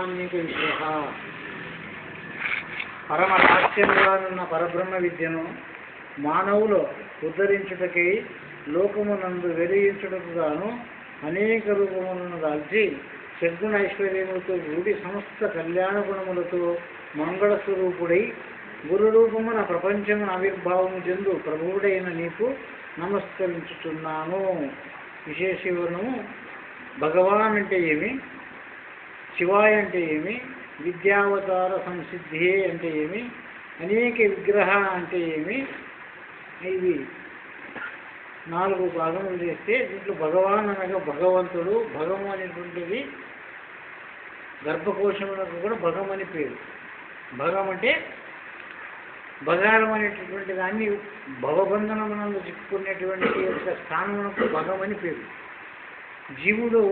బ్రహ్మాన్నిక విగ్రహ. పరమ రహస్యంగానున్న పరబ్రహ్మ విద్యను మానవులు ఉద్ధరించుటకై లోకమునందు వెలిగించుటకు గాను అనేక రూపములను దాల్చి సద్గుణ ఐశ్వర్యములతో కూడి సమస్త కళ్యాణ గుణములతో మంగళ స్వరూపుడై గురు రూపమున ప్రపంచమున ఆవిర్భావము చెందు ప్రభువుడైన నీకు నమస్కరించుచున్నాను. విశేషీవరణము భగవాన్ అంటే ఏమి, శివాయ అంటే ఏమి, విద్యావతార సంసిద్ధి అంటే ఏమి, అనేక విగ్రహ అంటే ఏమి, ఇవి 4 భాగములు చేస్తే దీంట్లో భగవాన్ అనగా భగవంతుడు. భగము అనేటువంటిది గర్భకోశములకు కూడా భగం అని పేరు. భగం అంటే భగారం అనేటటువంటి దాన్ని భవబంధనమునందు చిక్కుకునేటువంటి యొక్క స్థానమునకు భగం అని పేరు. జీవుడు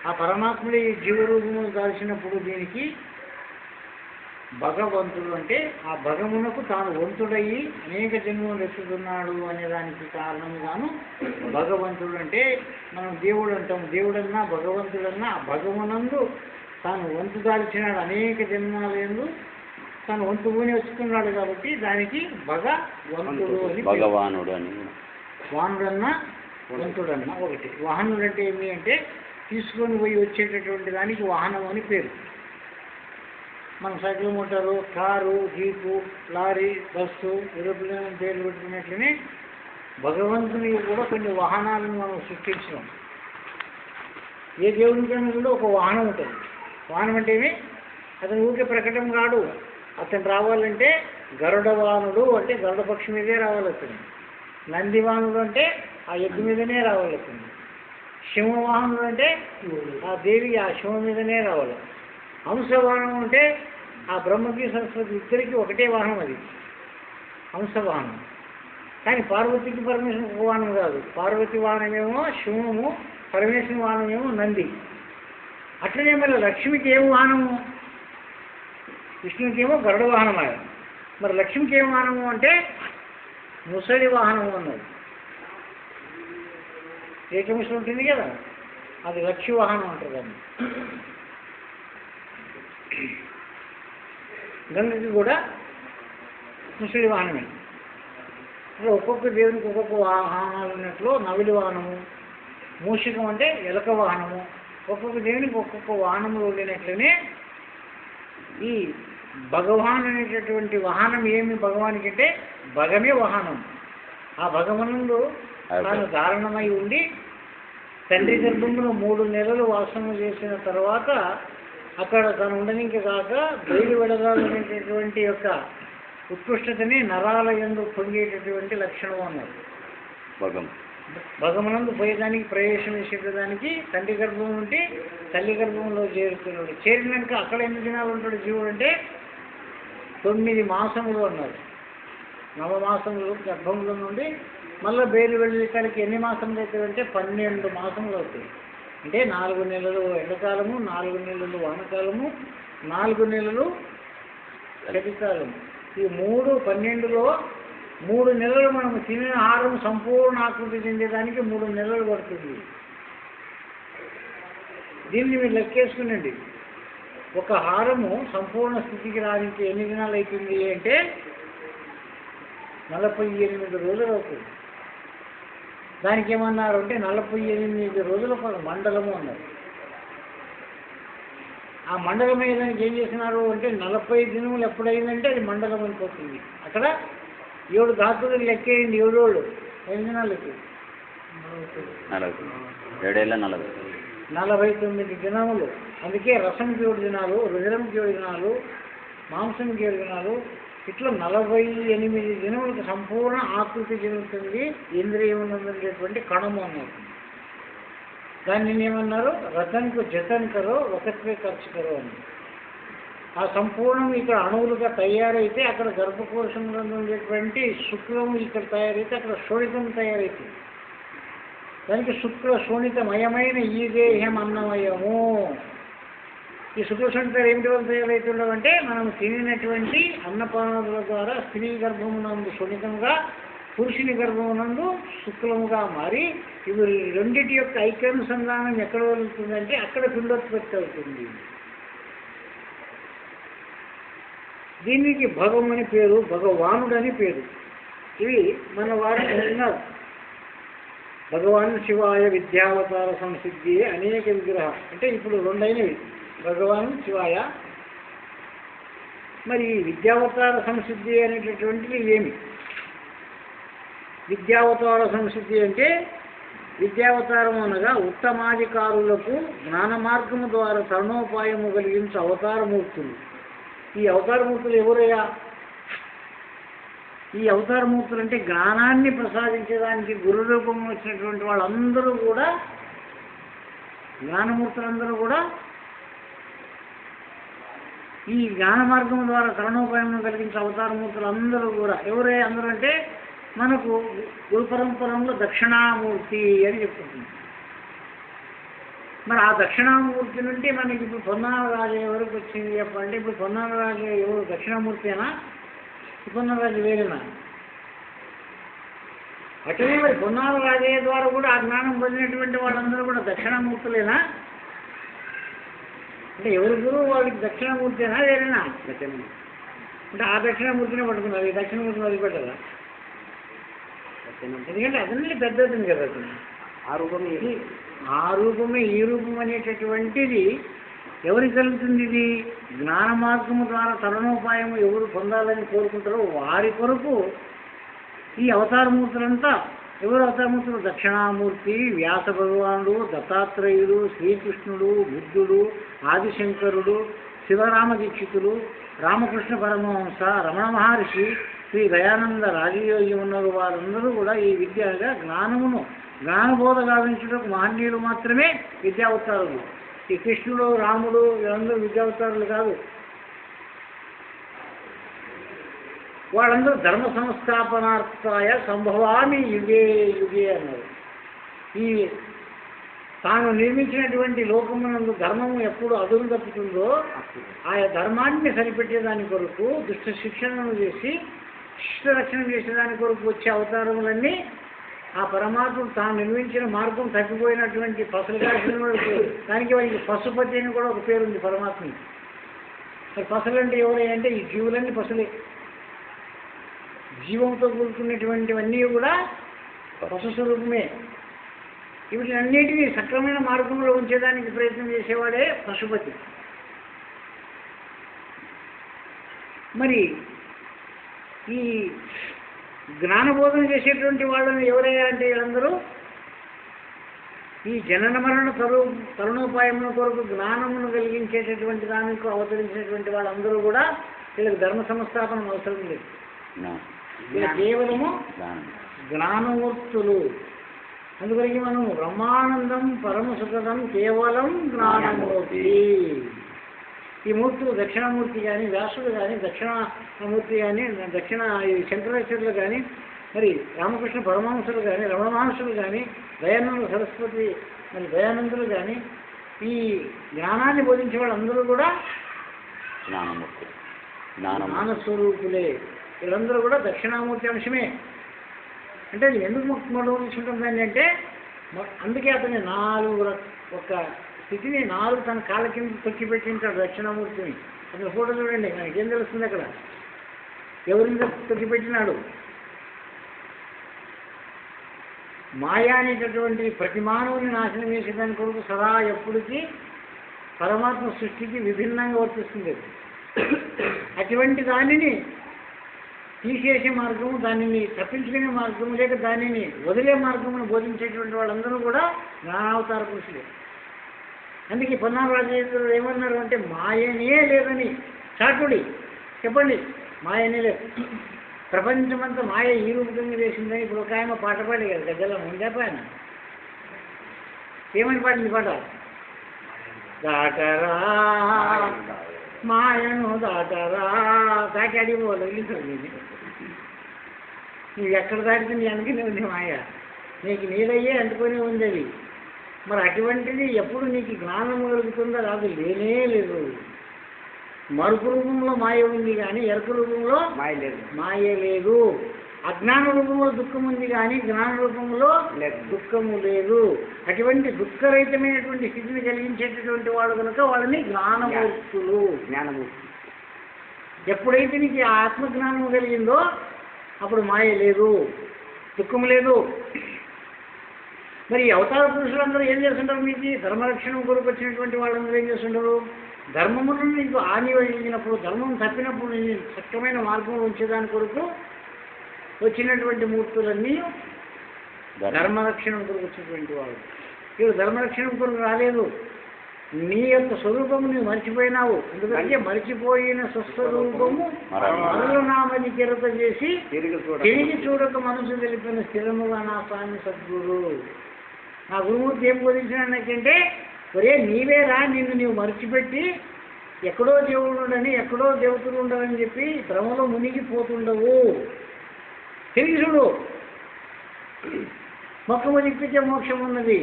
ఆ పరమాత్ముడి జీవరూపము దాల్చినప్పుడు దీనికి భగవంతుడు అంటే ఆ భగమునకు తాను వంతుడయ్యి అనేక జన్మలు ఎత్తుతున్నాడు అనే దానికి కారణముగాను భగవంతుడు అంటే మనం దేవుడు అంటాం. దేవుడన్నా భగవంతుడన్నా ఆ భగవనందు తాను వంతు దాల్చినాడు. అనేక జన్మాలందు తాను వంతుని వచ్చుకున్నాడు కాబట్టి దానికి భగవంతుడు అని భగవానుడు అని. వానుడన్నా వంతుడన్నా ఒకటి. వాహనుడు అంటే ఏమి అంటే తీసుకొని పోయి వచ్చేటటువంటి దానికి వాహనం అని పేరు. మన cycle motor, car, jeep, lorry, bus, aeroplane పేర్లు పెట్టుకున్నట్లనే భగవంతుని కూడా కొన్ని వాహనాలను మనం సృష్టించినాం. ఏ దేవునికైనా కూడా ఒక వాహనం ఉంటుంది. వాహనం అంటే ఏమి, అతను ఊరికే ప్రకటన కాడు. అతను రావాలంటే గరుడవాహనుడు అంటే గరుడ పక్షి మీదే రావాలి అతను. నందివాహనుడు అంటే ఆ ఎద్దు మీదనే రావాలి అతను. శివవాహనుడు అంటే ఆ దేవి ఆ శివ మీదనే రావాలి. హంసవాహనం అంటే ఆ బ్రహ్మకి సరస్వతి ఇద్దరికి ఒకటే వాహనం, అది హంసవాహనం. కానీ పార్వతికి పరమేశ్వరం ఒక వాహనం కాదు. పార్వతి వాహనమేమో శివము, పరమేశ్వరం వాహనమేమో నంది. అట్లనే మరి లక్ష్మికి ఏం వాహనము? విష్ణువుకి ఏమో గరుడ వాహనమాయ. మరి లక్ష్మికి ఏం వాహనము అంటే ముసలి వాహనము అన్నది. ఏకమిశ్రం ఉంటుంది కదా, అది లక్ష్మి వాహనం అంటారు దాన్ని. గంగకి కూడా ముసలి వాహనమే. అట్లా ఒక్కొక్క దేవునికి ఒక్కొక్క వాహనాలు ఉన్నట్లు నవిలి వాహనము, మూషికం అంటే ఎలక వాహనము, ఒక్కొక్క దేవునికి ఒక్కొక్క వాహనములు ఉండినట్లనే ఈ భగవాన్ అనేటటువంటి వాహనం ఏమి భగవానికి అంటే భగమే వాహనం. ఆ భగవనంలో తాను ధారణమై ఉండి తండ్రి గర్భంలో 3 నెలలు వాసన చేసిన తర్వాత అక్కడ తను ఉండడానికి కాక బయలు వెడగాలనేటటువంటి యొక్క ఉత్కృష్టతని నరాల యందు పొందేటటువంటి లక్షణం అన్నారు. భగవనందు పోయేదానికి ప్రవేశం చేసేదానికి తండ్రి గర్భం ఉంటే తల్లి గర్భంలో చేరుతున్నాడు. చేరినాక అక్కడ ఎన్ని దినాలు ఉంటాడు జీవుడు అంటే 9 మాసములు అన్నారు. 9 మాసములు గర్భంలో నుండి మళ్ళీ బయలు వెళ్ళటానికి ఎన్ని మాసములు అవుతాయంటే 12 మాసములు అవుతాయి. అంటే 4 నెలలు ఎండాకాలము, 4 నెలలు వానకాలము, 4 నెలలు చలికాలము. ఈ 3 12లో 3 నెలలు మనం తినే ఆహారం సంపూర్ణ ఆకృతి చెందేదానికి 3 నెలలు పడుతుంది. దీన్ని మీరు లెక్కేసుకునండి. ఒక హారము సంపూర్ణ స్థితికి రానికి ఎన్ని దినాలు అవుతుంది అంటే 48 రోజులు అవుతుంది. దానికి ఏమన్నారు అంటే 48 రోజుల మండలము అన్నారు. ఆ మండలం అయ్యేదానికి ఏం చేసినారు అంటే 40 దినములు ఎప్పుడైందంటే అది మండలం అయిపోతుంది. అక్కడ 7 ధాతువులు లెక్కేయండి. 7 రోజులు 8 దినాలు లెక్క 49 దినములు. అందుకే రసంకి 7 దినాలు, రుధిరంకి 7 దినాలు, మాంసంకి 7 దినాలు, ఇట్లా 48 దినములకు సంపూర్ణ ఆకృతి చెందుతుంది ఇంద్రియమునందుండేటువంటి కణము అన్నారు. దాన్ని ఏమన్నారు? రతన్కు జతన్ కరో ఒకటివే ఖర్చు కరో అని. ఆ సంపూర్ణం ఇక్కడ అణువులుగా తయారైతే అక్కడ గర్భకోశంలో ఉండేటువంటి శుక్లము ఇక్కడ తయారైతే అక్కడ శోణితం తయారైతుంది. దానికి శుక్ల శోణితమయమైన ఈ దేహం అన్నమయము. ఈ శుక్లశోణితాలు ఏమిటి వల్ల తయారవుతుండవంటే మనం తినినటువంటి అన్నపానాదుల ద్వారా స్త్రీ గర్భమునందు శోణితంగా, పురుషుని గర్భమునందు శుక్లముగా మారి ఇవి రెండింటి యొక్క ఐక్యానుసంధానం ఎక్కడ వెళ్తుందంటే అక్కడ పిండోత్పత్తి అవుతుంది. దీనికి భగం అని పేరు, భగవానుడు అని పేరు. ఇవి మన వారు ఉన్నారు. భగవాన్ శివాయ విద్యావతార సంసిద్ధి అనేక విగ్రహ అంటే ఇప్పుడు రెండైనవి, భగవాన్ శివాయ. మరి విద్యావతార సంసిద్ధి అనేటటువంటిది ఏమి? విద్యావతార సంసిద్ధి అంటే విద్యావతారం అనగా ఉత్తమాధికారులకు జ్ఞాన మార్గము ద్వారా తరుణోపాయము కలిగించే అవతారమూర్తులు. ఈ అవతారమూర్తులు ఎవరయ్యా? ఈ అవతారమూర్తులు అంటే జ్ఞానాన్ని ప్రసాదించడానికి గురు రూపంలో వచ్చినటువంటి వాళ్ళందరూ కూడా, జ్ఞానమూర్తులందరూ కూడా ఈ జ్ఞాన మార్గం ద్వారా తరుణోపాయం కలిగించే అవతారమూర్తులు అందరూ కూడా ఎవరయ్యా? అందరూ అంటే మనకు గురు పరంపరంలో దక్షిణామూర్తి అని చెప్పుకుంటుంది. మరి ఆ దక్షిణామూర్తి నుండి మనకి ఇప్పుడు పొన్నాల రాజయ్య వరకు వచ్చింది చెప్పండి. ఇప్పుడు పొన్నాల రాజయ్య ఎవరు? దక్షిణామూర్తేనా? పొన్నాల రాజు వేరేనా? అట్లనే మరి పొన్నాల రాజయ్య ద్వారా కూడా ఆ జ్ఞానం పొందినటువంటి వాళ్ళందరూ కూడా దక్షిణామూర్తులేనా? అంటే ఎవరి గురువు వాళ్ళకి దక్షిణామూర్తేనా వేరేనా? అంటే ఆ దక్షిణామూర్తినే పట్టుకున్నారు, ఈ దక్షిణామూర్తిని వదిలిపెట్టారా? ఎందుకంటే అదన్నీ పెద్దది కదా. ఆ రూపమే ఈ రూపం అనేటటువంటిది ఎవరికి కలుగుతుంది? ఇది జ్ఞాన మార్గము ద్వారా తరుణోపాయము ఎవరు పొందాలని కోరుకుంటారో వారి కొరకు ఈ అవతారమూర్తులంతా. ఎవరు అవతారమూర్తులు? దక్షిణామూర్తి, వ్యాస భగవానుడు, దత్తాత్రేయుడు, శ్రీకృష్ణుడు, బుద్ధుడు, ఆదిశంకరుడు, శివరామ దీక్షితులు, రామకృష్ణ పరమహంస, రమణ మహర్షి, శ్రీ దయానంద రాజయోగి ఉన్నారు. వారందరూ కూడా ఈ విద్యగా జ్ఞానమును జ్ఞానబోధ గావించడానికి మహనీయులు మాత్రమే విద్యావతారులు. ఈ కృష్ణుడు, రాముడు వీళ్ళందరూ విద్యావతారులు కాదు. వాళ్ళందరూ ధర్మ సంస్థాపనార్థాయ సంభవామి యుగే యుగే అన్నారు. ఈ తాను నిర్మించినటువంటి లోకమునందు ధర్మము ఎప్పుడు అదును తప్పుతుందో ఆయా ధర్మాన్ని సరిపెట్టేదాని కొరకు దుష్ట శిక్షణను చేసి శిష్ట రక్షణ చేసేదాని కొరకు వచ్చే అవతారములన్నీ ఆ పరమాత్ముడు తాను నిర్మించిన మార్గం తప్పిపోయినటువంటి పసులు కాసిన వాళ్ళకి, దానికి వాళ్ళకి పశుపతి అని కూడా ఒక పేరు ఉంది పరమాత్మకి. మరి పసులు అంటే ఎవరే అంటే ఈ జీవులన్నీ పసులే. జీవంతో కూడుకున్నటువంటివన్నీ కూడా పశు స్వరూపమే. వీటినన్నిటినీ సక్రమైన మార్గంలో ఉంచేదానికి ప్రయత్నం చేసేవాడే పశుపతి. మరి ఈ జ్ఞానబోధన చేసేటువంటి వాళ్ళని ఎవరయ్యా అంటే వీళ్ళందరూ ఈ జనన మరణ తరుణోపాయముల కొరకు జ్ఞానమును కలిగించేటటువంటి దానికి అవతరించినటువంటి వాళ్ళందరూ కూడా వీళ్ళకి ధర్మ సంస్థాపనం అవసరం లేదు. వీళ్ళ కేవలము జ్ఞానమూర్తులు. అందుకని మనం బ్రహ్మానందం పరమసుఖదం కేవలం జ్ఞానమూర్తి. ఈ మూర్తులు దక్షిణామూర్తి కానీ, వ్యాసుడు కానీ, దక్షిణామూర్తి కానీ, శంకరాచార్యులు కానీ, మరి రామకృష్ణ పరమహంసులు కానీ, రమణ మహర్షులు కానీ, దయానంద సరస్వతి మరి దయానందులు కానీ, ఈ జ్ఞానాన్ని బోధించే వాళ్ళందరూ కూడా జ్ఞానస్వరూపులే. వీళ్ళందరూ కూడా దక్షిణామూర్తి అంశమే. అంటే అది ఎందుకు మొదలుచుంటుందని అంటే అందుకే అతని ఒక స్థితిని 4 తన కాళ్ళ కింద తొక్కి పెట్టింటాడు దక్షిణామూర్తిని. అతని ఫోటో చూడండి, మనకేం తెలుస్తుంది అక్కడ ఎవరింద తొక్కి పెట్టినాడు. మాయా అనేటటువంటి ప్రతి మానవుని నాశనం చేసేదాని కొరకు సదా ఎప్పటికీ పరమాత్మ సృష్టికి విభిన్నంగా వర్తిస్తుంది. అటువంటి దానిని తీసేసే మార్గము, దానిని తప్పించుకునే మార్గము, లేక దానిని వదిలే మార్గమును బోధించేటువంటి వాళ్ళందరూ కూడా జ్ఞానావతార పురుషులే. అందుకే పొన్నాల రాజేంద్రుడు ఏమన్నారు అంటే మాయనే లేదని చాటుడి చెప్పండి. మాయనే లేదు, ప్రపంచమంతా మాయ ఈ రూపంగా వేసిందని. ఇప్పుడు ఒక ఆయన పాట పాడి కదా గద్దెలో ఉందేపాయన ఏమని పాడింది పాట? దాటరా మాయను దాటరా, దాటి అడిగిపోవాలి వదిలించారు. నువ్వు ఎక్కడ దాటితే నీ అందుకనే ఉంది మాయ, నీకు నీదయ్యే అంటుకొని ఉంది అది. మరి అటువంటిది ఎప్పుడు నీకు జ్ఞానం కలుగుతుందో రాదు, లేనే లేదు. మరుపు రూపంలో మాయ ఉంది కానీ ఎరుక రూపంలో మాయ లేదు. అజ్ఞాన రూపంలో దుఃఖం ఉంది కానీ జ్ఞాన రూపంలో దుఃఖము లేదు. అటువంటి దుఃఖరహితమైనటువంటి స్థితిని కలిగించేటటువంటి వాళ్ళు కనుక వాళ్ళని జ్ఞానమూర్తులు. ఎప్పుడైతే నీకు ఆ ఆత్మజ్ఞానం కలిగిందో అప్పుడు మాయ లేదు, దుఃఖం లేదు. మరి అవతార పురుషులందరూ ఏం చేస్తుంటారు? మీకు ధర్మరక్షణ కొరకు వచ్చినటువంటి వాళ్ళందరూ ఏం చేస్తుంటారు? ధర్మమును నీకు హాని కలిగినప్పుడు, ధర్మం తప్పినప్పుడు నీ సత్యమైన మార్గంలో ఉంచేదాని కొరకు వచ్చినటువంటి మూర్తులన్నీ ధర్మరక్షణ కొరకు వచ్చినటువంటి వాళ్ళు. ఇవి ధర్మరక్షణ కొరకు రాలేదు. నీ యొక్క స్వరూపము నువ్వు మర్చిపోయినావు. ఎందుకంటే మర్చిపోయిన స్వస్వరూపము మరునామని కిరత చేసి తిరిగి చూడక మనసు తెలిపిన స్థిరముగా నా స్వామి సద్గురు. నా గురుమూర్తి ఏం బోధించినాకంటే, ఒరే నీవేరా, నిన్ను నీవు మర్చిపెట్టి ఎక్కడో దేవుడు ఉండని, ఎక్కడో దేవతలు ఉండవని చెప్పి భ్రమలో మునిగిపోతుండవు. తిరిగి చూడు, మొక్కము దిక్కితే మోక్షం ఉన్నది.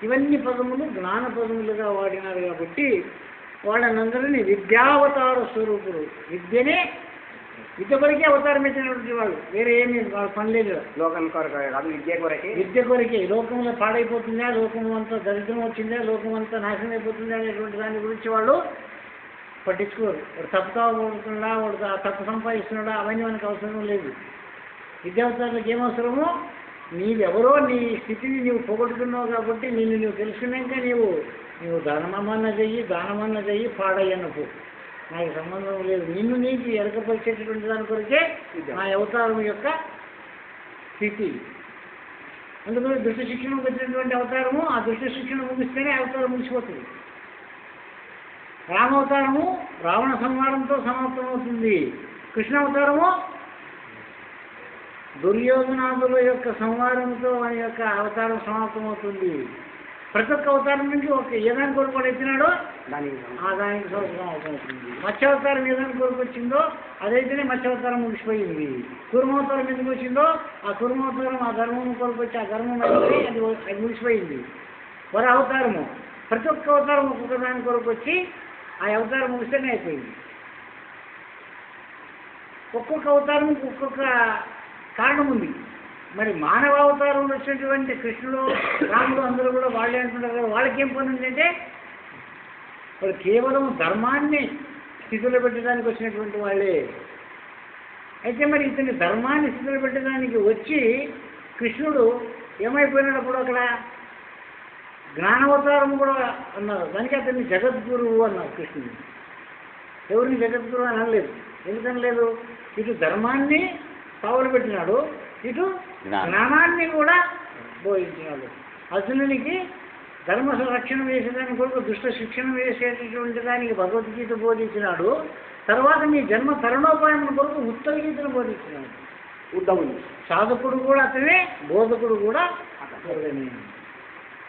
ఇవన్నీ పదములు జ్ఞాన పదములుగా వాడినారు కాబట్టి వాళ్ళనందరినీ విద్యావతార స్వరూపుడు. విద్యనే విద్య కొరకే అవతారం ఎత్తినటువంటి వాళ్ళు, వేరే ఏమి వాళ్ళ పని లేదు. లోకం కొరకు కాదు, విద్య కొరకే. లోకంలో పాడైపోతుందా, లోకం అంతా దరిద్రం వచ్చిందా, లోకం అంతా నాశనం అయిపోతుందా అనేటువంటి దాని గురించి వాళ్ళు పట్టించుకోరు. వాడు తప్పు కావడుతున్నాడా, వాడు తప్పు సంపాదిస్తున్నాడా, అవన్నీ మనకు అవసరం లేదు. విద్యావతారులకు ఏమవసరమో, నీవెవరో నీ స్థితిని నీవు పోగొట్టుకున్నావు కాబట్టి నిన్ను నువ్వు తెలుసుకున్నాక నీవు దానమన్నా చెయ్యి పాడయ్యన్నపు నాకు సంబంధం లేదు. నిన్ను నీకు ఎరకపరిచేటటువంటి దాని కొరకే నా అవతారం యొక్క స్థితి. అందుకని దుష్ట శిక్షణకు వచ్చినటువంటి అవతారము, ఆ దుష్ట శిక్షణ ముగిస్తేనే అవతారం ముగిసిపోతుంది. రామావతారము రావణ సంహారంతో సమాప్తమవుతుంది. కృష్ణావతారము దుర్యోధనాదుల యొక్క సంహారంతో వారి యొక్క అవతారం సమాప్తమవుతుంది. ప్రతి ఒక్క అవతారం నుంచి ఏదాని కొరకు ఎత్తినాడో దానికి సమాప్తమవుతుంది. మత్స్యావతారం ఏదాని కొరకు వచ్చిందో అదైతేనే మత్స్యావతారం ముగిసిపోయింది. కుర్మావతారం ఎందుకు వచ్చిందో ఆ కుర్మావతారం ఆ ధర్మం కొరకు వచ్చి ఆ ధర్మం అది ముగిసిపోయింది. వర అవతారము ప్రతి ఒక్క అవతారం ఒక్కొక్క దాని కొరకు వచ్చి ఆ అవతారం ముగిస్తేనే అయిపోయింది. ఒక్కొక్క అవతారం ఒక్కొక్క కారణం ఉంది. మరి మానవ అవతారంలో వచ్చినటువంటి కృష్ణుడు, రాముడు అందరూ కూడా వాళ్ళే అంటుంటారు కదా, వాళ్ళకేం పని ఉందంటే వాళ్ళు కేవలం ధర్మాన్ని స్థితిలో పెట్టడానికి వచ్చినటువంటి వాళ్ళే. అయితే మరి ఇతని ధర్మాన్ని స్థితిలో పెట్టడానికి వచ్చి కృష్ణుడు ఏమైపోయినప్పుడు అక్కడ జ్ఞానావతారం కూడా అన్నారు. దానికి అతన్ని జగద్గురువు అన్నారు కృష్ణుడు. ఎవరిని జగద్గురువు అని అనలేదు. ఎందుకనలేదు? ఇటు ధర్మాన్ని పావులు పెట్టినాడు, ఇటు జ్ఞానాన్ని కూడా బోధించినాడు. అర్జునునికి ధర్మ రక్షణ వేసేదాని కొరకు దుష్ట శిక్షణ వేసేటటువంటి దానికి భగవద్గీత బోధించినాడు. తర్వాత మీ జన్మ తరుణోపాయం కొరకు ఉత్తర గీతను బోధించినాడు. ఉద్ధవుడు సాధకుడు కూడా అతనే, బోధకుడు కూడా అతనే.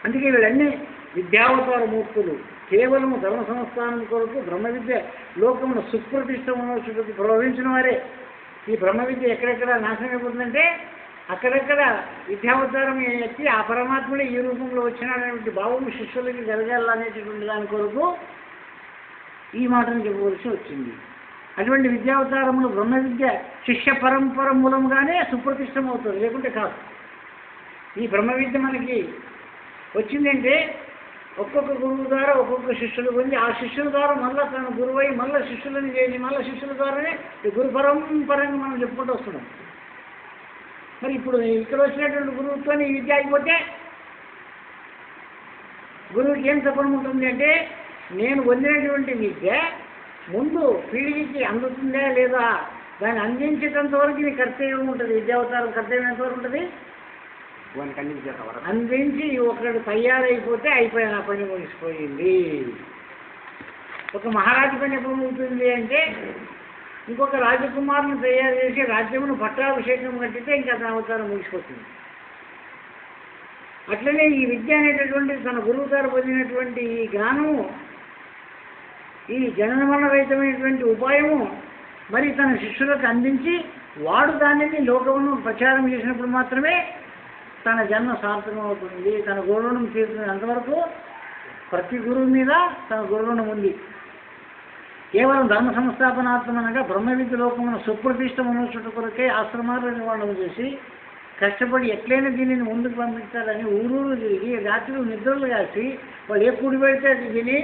అందుకే వీళ్ళన్నీ విద్యావతార మూర్తులు. కేవలము ధర్మ సంస్థానం కొరకు బ్రహ్మ విద్య లోకమును సుప్రతిష్టమనోచుటకు ప్రవహించిన వారే. ఈ బ్రహ్మ విద్య ఎక్కడెక్కడ నాశనం అయిపోతుందంటే అక్కడెక్కడ విద్యావతారం ఎత్తి ఆ పరమాత్ముడే ఈ రూపంలో వచ్చినాడనేటువంటి భావం శిష్యులకి జరగాలనేటటువంటి దాని కొరకు ఈ మాటను చెప్పవలసి వచ్చింది. అటువంటి విద్యావతారములు బ్రహ్మ విద్య శిష్య పరంపర మూలంగానే సుప్రతిష్టమవుతుంది, లేకుంటే కాదు. ఈ బ్రహ్మ విద్య మనకి వచ్చిందంటే ఒక్కొక్క గురువు ద్వారా ఒక్కొక్క శిష్యులు పొంది ఆ శిష్యుల ద్వారా మళ్ళీ తన గురువై మళ్ళీ శిష్యులను చేసి మళ్ళీ శిష్యుల ద్వారానే గురు పరంపరంగా మనం చెప్పుకుంటూ వస్తున్నాం. మరి ఇప్పుడు ఇక్కడ వచ్చినటువంటి గురువుతో ఈ విద్య అయిపోతే గురువుకి ఏం చెప్పడం ఉంటుంది అంటే, నేను పొందినటువంటి విద్య ముందు పీడికి అందుతుందా లేదా దాన్ని అందించేటంత వరకు నీ కర్తవ్యం ఉంటుంది. విద్యావతారం కర్తవ్యం ఎంతవరకు ఉంటుంది? అందించి ఒకడు తయారైపోతే అయిపోయిన పని ముగిసిపోయింది. ఒక మహారాజు పని ఎప్పుడు ముగుతుంది అంటే, ఇంకొక రాజకుమారుని తయారు చేసి రాజ్యమును పట్టాభిషేకం కట్టితే ఇంకా తన అవతారం ముగిసిపోతుంది. అట్లనే ఈ విద్య అనేటటువంటి తన గురువు గారు పొందినటువంటి ఈ జ్ఞానము, ఈ జనన మరణరహితమైనటువంటి ఉపాయము మరి తన శిష్యులకు అందించి వాడు దానిని లోకమును ప్రచారం చేసినప్పుడు మాత్రమే తన జన్మ సార్థకం అవుతుంది. తన గురువుణం తీర్చినంతవరకు ప్రతి గురువు మీద తన గురువుణం ఉంది. కేవలం ధర్మ సంస్థాపనాత్మనగా బ్రహ్మ విద్య లోకమున సుప్రతిష్టమైన చుట్టు కొరకే ఆశ్రమాలు నిర్మాణం చేసి కష్టపడి ఎట్లయినా దీనిని ముందుకు పంపించాలని ఊరూరు తిరిగి రాత్రులు నిద్రలు కాసి వాళ్ళు ఏ కూడి పెడితే అది తిని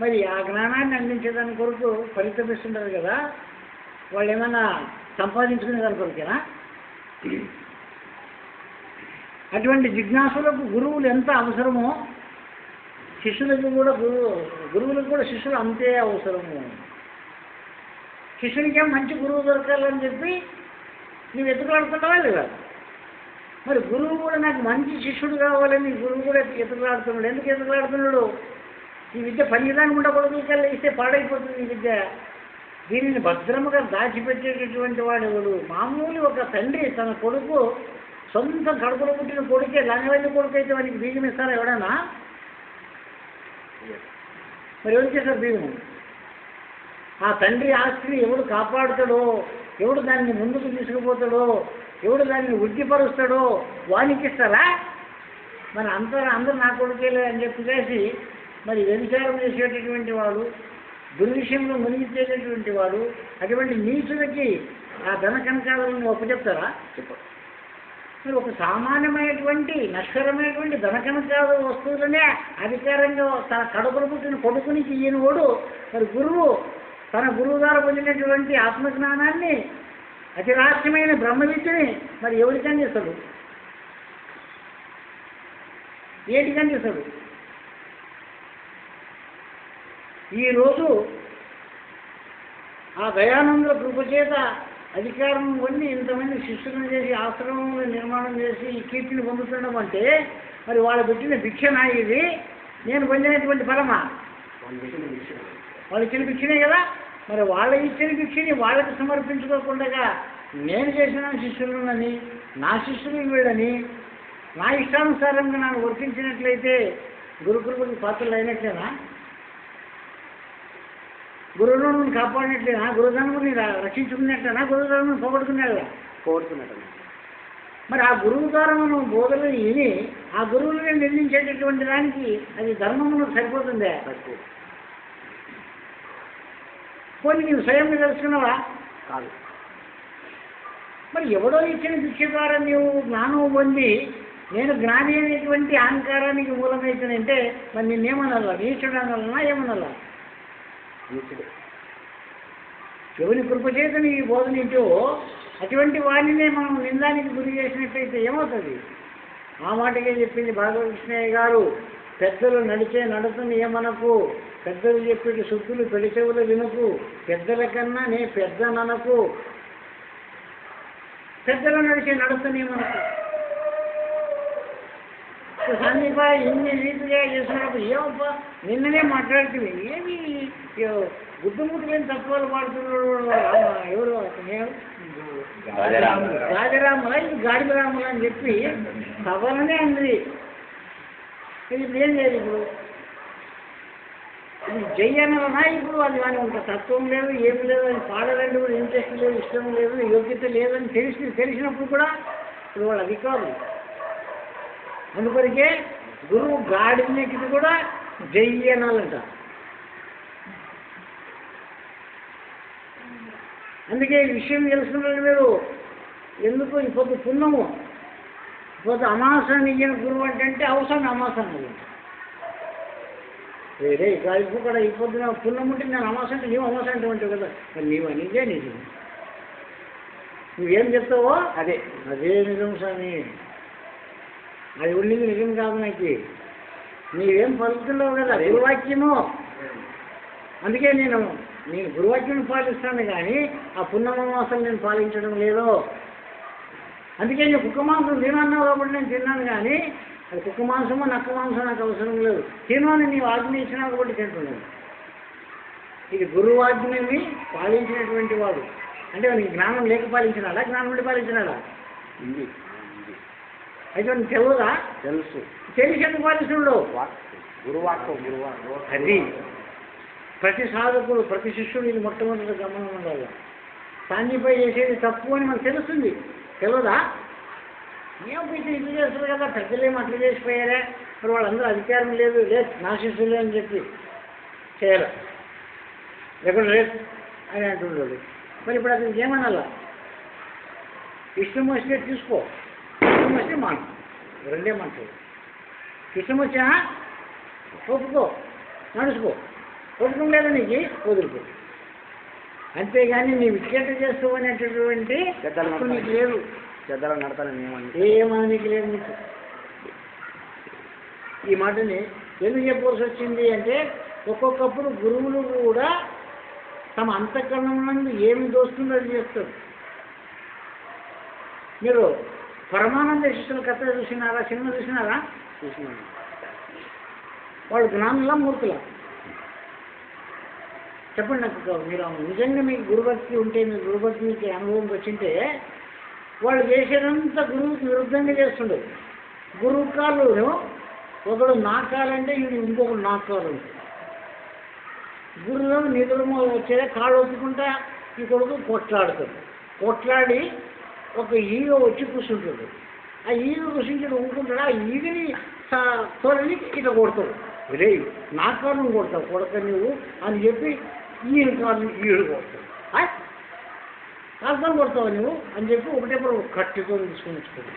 మరి ఆ జ్ఞానాన్ని అందించేదాని కొరకు పరితపిస్తుంటారు కదా, వాళ్ళు ఏమన్నా సంపాదించుకునే దాని కొరకేనా? అటువంటి జిజ్ఞాసులకు గురువులు ఎంత అవసరమో శిష్యులకు కూడా గురువులకు కూడా శిష్యులు అంతే అవసరము. శిష్యునికేం మంచి గురువు దొరకాలని చెప్పి నువ్వు ఎత్తుకులాడుతున్నావా లేదా? మరి గురువు కూడా నాకు మంచి శిష్యుడు కావాలని గురువు కూడా ఎత్తుకులాడుతున్నాడు. ఎందుకు ఎత్తుకులాడుతున్నాడు? ఈ విద్య పనికిరాని గుండా కొడుకులకల్లా ఇస్తే పాడైపోతుంది ఈ విద్య. దీనిని భద్రముగా దాచిపెట్టేటటువంటి వాడు ఎవడు? మామూలు ఒక తండ్రి తన కొడుకు సొంత కడుపులో పుట్టిన కొడుకే లంగవల్లి కొడుకు అయితే వానికి బీజం ఇస్తారా ఎవడన్నా? మరి ఎవరు చేశారు బీజము? ఆ తండ్రి ఆస్తిని ఎవడు కాపాడుతాడో, ఎవడు దాన్ని ముందుకు తీసుకుపోతాడో, ఎవడు దాన్ని వృద్ధిపరుస్తాడో వానికి ఇస్తారా? మరి అందరూ నా కొడుకేలే అని చెప్పేసి మరి వ్యభిచారం చేసేటటువంటి వాడు, దుర్విషయంలో మునిగిచ్చేటటువంటి వాడు, అటువంటి నీచులకి ఆ ధన కనకాలను ఒప్పచెప్తారా? చెప్పరు. మరి ఒక సామాన్యమైనటువంటి నశ్వరమైనటువంటి ధన కనకాల వస్తువులనే అధికారంగా తన కడుపులో పుట్టిన కొడుకునికి ఈయనోడు మరి గురువు తన గురువు ద్వారా పొందినటువంటి ఆత్మజ్ఞానాన్ని అతి రహస్యమైన బ్రహ్మ విద్యని మరి ఎవరికి అందిస్తాడు? ఏటికి అందిస్తాడు? ఈరోజు ఆ దయానందుల కృపచేత అధికారం పొంది ఇంతమంది శిష్యులను చేసి ఆశ్రమంలో నిర్మాణం చేసి ఈ కీర్తిని పొందుతుండడం అంటే మరి వాళ్ళు పెట్టిన భిక్షనా ఇది? నేను పొందినటువంటి ఫలమా? వాళ్ళు ఇచ్చిన భిక్షనే కదా. మరి వాళ్ళ ఇచ్చిన భిక్షని వాళ్ళకి సమర్పించుకోకుండా నేను చేసిన శిష్యులని నా శిష్యులు వీళ్ళని నా ఇష్టానుసారంగా నన్ను వర్తించినట్లయితే గురుకులకు పాత్రలు అయినట్లేనా? గురువులను కాపాడినట్లేనా? గురుధర్మని రక్షించుకున్నట్లేనా? గురుధర్మను పోగొట్టుకున్నట్టు. మరి ఆ గురువు ద్వారా మనం బోధలు విని ఆ గురువులని నిందించేటటువంటి దానికి అది ధర్మమును సరిపోతుందే? పోనీ నీవు స్వయంగా తెలుసుకున్నావా? కాదు. మరి ఎవడో ఇచ్చిన భిక్ష ద్వారా నీవు జ్ఞానం పొంది నేను జ్ఞాని అనేటువంటి అహంకారానికి మూలమైతుందంటే మరి నిన్నేమనాలా? నీచుడు అనాలన్నా ఏమనాలా? ఎవరి కృపచేత నీ బోధనించో అటువంటి వారినే మనం నిందానికి గురి చేసినట్టయితే ఏమవుతుంది? ఆ మాటకే చెప్పింది భాగవతకృష్ణయ్య గారు. పెద్దలు నడిచే నడతను ఏమనకు, పెద్దలు చెప్పేటి శుద్ధులు పెడిచెవులు వినకు, పెద్దల కన్నా నే పెద్ద ననకు. పెద్దలు నడిచే నడతను ఏమనకు. సందీప ఇన్ని రీతిగా చేసినప్పుడు ఏమబ్బా నిన్ననే మాట్లాడుతుంది ఏమి గుడ్డుముట్టులేని తత్వాలు పాడుతున్నాడు ఎవరు? రాజరాముల ఇది గాడిద రాముల అని చెప్పి సభలనే అంది. ఇప్పుడు ఏం లేదు. ఇప్పుడు ఇది జై అన్నదనా? ఇప్పుడు అది కానీ అంత తత్వం లేదు, ఏమి లేదు, అది పాడాలంటే కూడా ఇంట్రెస్ట్ లేదు, ఇష్టం లేదు, యోగ్యత లేదని తెలిసినప్పుడు కూడా ఇప్పుడు వాళ్ళ అధికారులు. అందుకొరికే గురువు గాడికి కూడా జై అనాలంట. అందుకే ఈ విషయం తెలుసుకున్నారు మీరు. ఎందుకు ఈ పొద్దు పుణ్యము, పొద్దు అమాసాన్ని ఇయ్యని గురువు అంటే అవసరం అమాసాన్ని వేరే ఇప్పుడు కూడా ఈ పొద్దున పుణ్యం ఉంటే నేను అమాస అంటే నీవు అమాస అంటే ఉంటావు కదా. మరి నీవు అనేదే నిజం. నువ్వేం చెప్తావో అదే నిజం స్వామి. అది ఉండింది నిజం కాదు నాకు. నీవేం పలుకుతున్నావు కదా గురువాక్యము. అందుకే నేను గురువాక్యం పాటిస్తాను కానీ ఆ పుణ్యమాసం నేను పాలించడం లేదు. అందుకే నేను కుక్క మాంసం తినన్నావు కాబట్టి నేను తిన్నాను కానీ అది కుక్క మాంసమో నక్క మాంసం నాకు అవసరం లేదు. తినని నీవు ఆజ్ఞ ఇచ్చినా కాబట్టి తింటున్నాను. ఇది గురువాజ్ఞని పాలించినటువంటి వాడు. అంటే నీకు జ్ఞానం లేక పాలించినాడా, జ్ఞానం ఉండి పాలించినాడా? అయితే నీకు తెలియదా? తెలిసి ఎందుకు పాలిస్తున్నాడు? అది ప్రతి సాధకుడు ప్రతి శిష్యుడు ఇది మొట్టమొదటి గమనం ఉండాలి. సాంఘిపై చేసేది తప్పు అని మనకు తెలుస్తుంది. తెలియదా? ఏం పోయి ఇది చేస్తారు కదా, పెద్దలేమో అట్లా చేసిపోయారే, మరి వాళ్ళందరూ అధికారం లేదు నా శిష్యులే అని చెప్పి చేయాలి లేకుండా లేదు అని అంటుండడు. మరి ఇప్పుడు అతనికి ఏమనాలా? ఇష్టం వస్తే తీసుకో, ఇష్టం వస్తే మాట, రెండే మాటలు. ఇష్టం వచ్చినా ఒప్పుకో, నడుచుకో. ఒప్పుకుండేది నీకు వదులుకో. అంతేగాని నీ వికెట్ చేస్తావు అనేటటువంటి నీకు లేదు. పెద్దలు నడతానని ఏమని నీకు లేదు. నీకు ఈ మాటని ఎందుకు చెప్పవలసి వచ్చింది అంటే ఒక్కొక్కప్పుడు గురువులు కూడా తమ అంతఃకరణం నందు ఏమి దోస్తుందో అది చేస్తారు. మీరు పరమానంద శిష్యుల కథ చూసినారా? సినిమా చూసినారా? చూసినాను. వాళ్ళు జ్ఞానులా మూర్ఖులా? చెప్పండి నాకు. మీరు నిజంగా మీకు గురుభక్తి ఉంటే, మీ గురుభక్తి మీకు అనుభవంకి వచ్చింటే వాళ్ళు చేసేదంతా గురువుకి విరుద్ధంగా చేస్తుండదు. గురువు కాళ్ళు ఒకడు నా కాలంటే ఇది ఇంకొకడు నా కాలు. గురువు నిధులు వచ్చేదే కాళ్ళు ఒత్తుకుంటా ఈ కొడుకు కొట్లాడుతాడు. కొట్లాడి ఒక ఈగ వచ్చి కూర్చుంటాడు. ఆ ఈగ కూర్చుంటాడు ఊరుకుంటాడు. ఆ ఈగని తోలని ఇట్లా కొడతాడు. రే నా కాళ్ళను కొడతావు కొడక నువ్వు అని చెప్పి ఈయన కాళ్ళని ఈడు కొడతాడు. కాళ్ళతో కొడతావు నువ్వు అని చెప్పి ఒకటేప్పుడు కట్టితో తీసుకొని వచ్చుకోడు.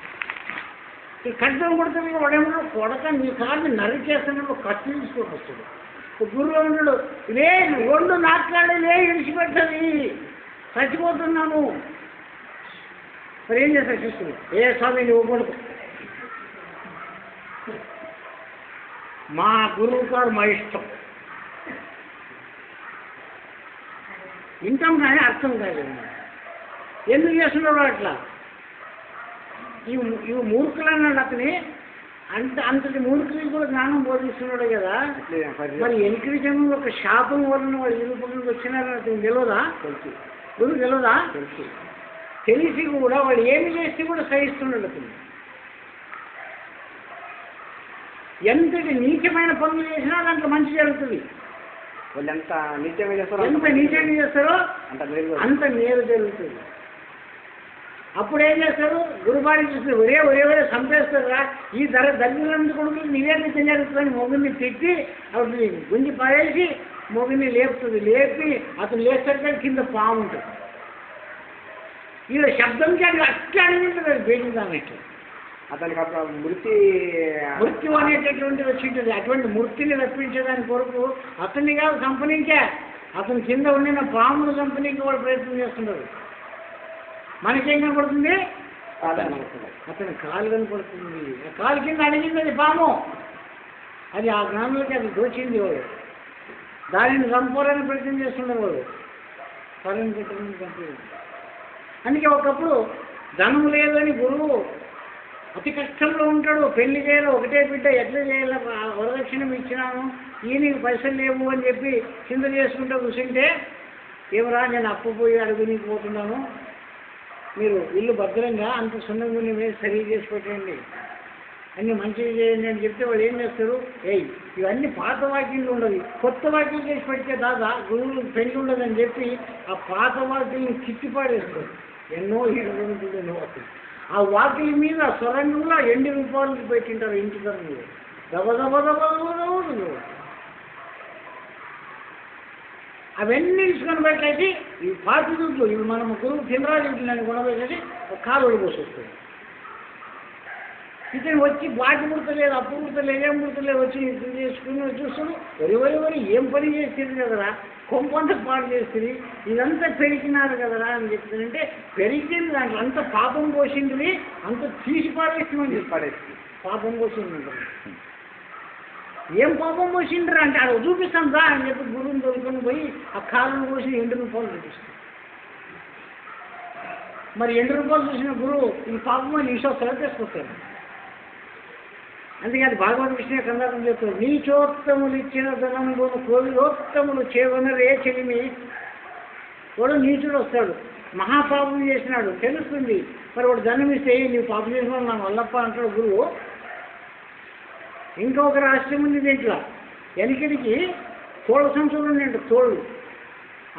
ఈ కట్టితో కొడితే వాడేమో కొడక నీ కాళ్ళని నరికేస్తాను కత్తి తీసుకొని వస్తాడు. గురువు అన్నాడు లే రెండు నాట్లాడే లే విడిచిపెట్టది చచ్చిపోతున్నాను. మరి ఏం చేస్తారు శిష్యులు? ఏ స్వామి నువ్వు కొడుకు మా గురువు గారు మా ఇష్టం వింటాం కానీ అర్థం కాదు. ఎందుకు చేస్తున్నాడు అట్లా? ఇవి మూర్ఖులు అన్నాడు అతని. అంతటి మూర్ఖులకి కూడా జ్ఞానం బోధిస్తున్నాడు కదా. మరి ఎనికిడి జన్మలో ఒక శాపం వలన వాళ్ళు ఇరుపులకు వచ్చినారని అతను తెలియదా? గురువు తెలియదా? తెలిసి కూడా వాడు ఏమి చేస్తే కూడా సహిస్తున్నాడు అతను. ఎంతటి నీచమైన పనులు చేసినా దాంట్లో మంచి జరుగుతుంది. వాళ్ళు ఎంత నీచంగా చేస్తారో ఎంత నీచంగా చేస్తారో అంత మేలు జరుగుతుంది. అప్పుడు ఏం చేస్తారు? గురుబాణి చూస్తే ఒరే చంపేస్తారా ఈ దగ్గర కొడుకు నీవే నిత్యం జరుగుతుందని మొగుడిని తిట్టి అప్పుడు గుంజి పడేసి మొగుడిని లేపుతుంది. లేపి అతను లేస్తారు కింద పాము ఉంటుంది. వీళ్ళ శబ్దంకి అది అట్లా అడిగింటుంది. అది బేటిందామెట్టు అతనికి అప్పుడు మృత్యు అనేటటువంటిది వచ్చింటుంది. అటువంటి మృత్యుని రప్పించేదాని కొరకు అతన్ని కాదు కంపెనీకే అతని కింద ఉండిన పాములు కంపెనీకి వాడు ప్రయత్నం చేస్తున్నారు. మనకేం కనపడుతుంది? అతని కాలు కనపడుతుంది. ఆ కాలు కింద అడిగింది అది పాము. అది ఆ జ్ఞానులకి అది దోచింది. వాడు దానిని చంపాలని ప్రయత్నం చేస్తున్నారు. వాడు కాలం పెట్టడానికి కంపెనీ. అందుకే ఒకప్పుడు ధనం లేదని గురువు అతి కష్టంలో ఉంటాడు. పెళ్లి చేయాలి ఒకటే బిడ్డ ఎట్లా చేయాలి వరదక్షిణం ఇచ్చినాను ఈయనకి పైసలు లేవు అని చెప్పి చింత చేసుకుంటూ కూర్చుంటే ఏమరా నేను అప్పు పోయి అడుగునికి పోతున్నాను, మీరు ఇల్లు భద్రంగా అంత సున్నంగా మీరు సరిగ్గా చేసి పెట్టండి, అన్నీ మంచిగా చేయండి అని చెప్తే వాళ్ళు ఏం చేస్తారు? ఇవన్నీ పాత వాక్యాలు ఉండదు, కొత్త వాక్యాలు చేసి పెడితే దాదా గురువులకు పెళ్లి ఉండదని చెప్పి ఆ పాత వాక్యాలను కిట్టిపాడేస్తారు. ఎన్నో ఎన్నో వాక్యాలు ఆ వాక్యాల మీద సొరంగంలో ₹2 పెట్టింటారు ఇంటి తరంలో దబదబదబదబదబదు. అవన్నీ తీసుకొని పెట్టేసి ఈ పాతి దుడ్లు ఇవి మనం గురువు తినరాజు ఇంటిని కొనబెట్టేసి కాలు పోసొస్తుంది. ఇతను వచ్చి బాటి ముడతలేదు, అప్పు ముడతలేదు, ఏం ముడతలేదు, వచ్చి ఇది చేసుకుని చూస్తాడు. వరి ఏం పని చేస్తుంది కదరా, కొంపంత పాటు చేస్తుంది, ఇదంతా పెరిగినారు కదరా అని చెప్తుందంటే పెరిగింది దాంట్లో అంత పాపం పోసింది, అంత తీసి పాడేస్తుందని చెప్పి పాడేస్తుంది. పాపం పోసింది ఏం పాపం పోసిండ్రా అంటే అక్కడ చూపిస్తాం రా అని చెప్పి గురువుని తోలుకొని పోయి ఆ కాలను పోసి ₹2 చూపిస్తాం. మరి ₹2 చూసిన గురువు ఈ పాపం అని ఈశ్వర తీసుకొస్తాడు. అందుకని భగవద్గీత కందారం చెప్తారు, నీచోత్తములు ఇచ్చిన ధనములు కోవిలోత్తములు చేవనరే చెలిమి. వాడు నీచుడు వస్తాడు, మహాపాపం చేసినాడు తెలుస్తుంది, మరి వాడు ధనం ఇస్తే నీవు పాపం చేసిన నా వల్లప్ప అంటాడు గురువు. ఇంకొక రహస్యం ఉంది దీంట్లో, వెనకడికి తోళ్ళ సంచులు ఉన్నాయంట, తోళ్ళు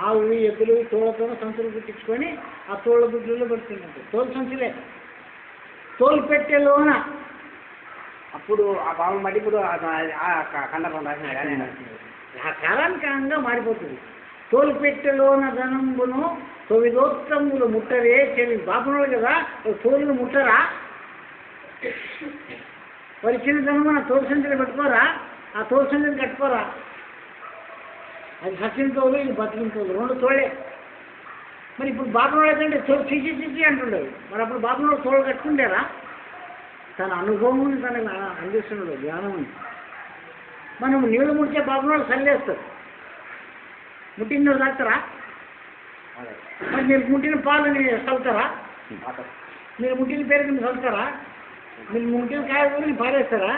ఆవు ఎద్దులు తోళ్ళతో సంచులు కుట్టించుకొని ఆ తోళ్ళ గుడ్లలో పెడుతున్నట్టు తోలు సంచులే తోలు పెట్టేలోన. అప్పుడు ఆ పాము మట్టి ఇప్పుడు కండపం రాసిన ఆ కాలానికంగా మారిపోతుంది. తోలు పెట్టెలోన ధనంబును తొమ్మిదోత్తములు ముట్టరే చెల్లి బాపునోడు కదా, తోలును ముట్టరా, వారి చిన్న ధనమున తోలు సంచులు పెట్టుకోరా, ఆ తోలు సంచులు కట్టుకోరా, అది సచిన తోలు, ఇది బతికిన తోలు, రెండు తోలే. మరి ఇప్పుడు బాపనోళ్ళు ఏంటంటే తోలు చిచి అంటుండేవి. మరి అప్పుడు బాపనోళ్ళు తోలు కట్టుకుంటారా? తన అనుభవం తనకు అందిస్తున్నాడు, జ్ఞానం. మనం నీళ్ళు ముడితే బాపనోళ్ళు చల్లేస్తారు. ముట్టిన నీళ్ళు తాగుతారా? మరి మీరు ముట్టిన పాలని చల్లుతారా? మీరు ముట్టిన పేరుని చల్లుతారా? మీరు ముట్టిన కాయగూరని పారేస్తారా?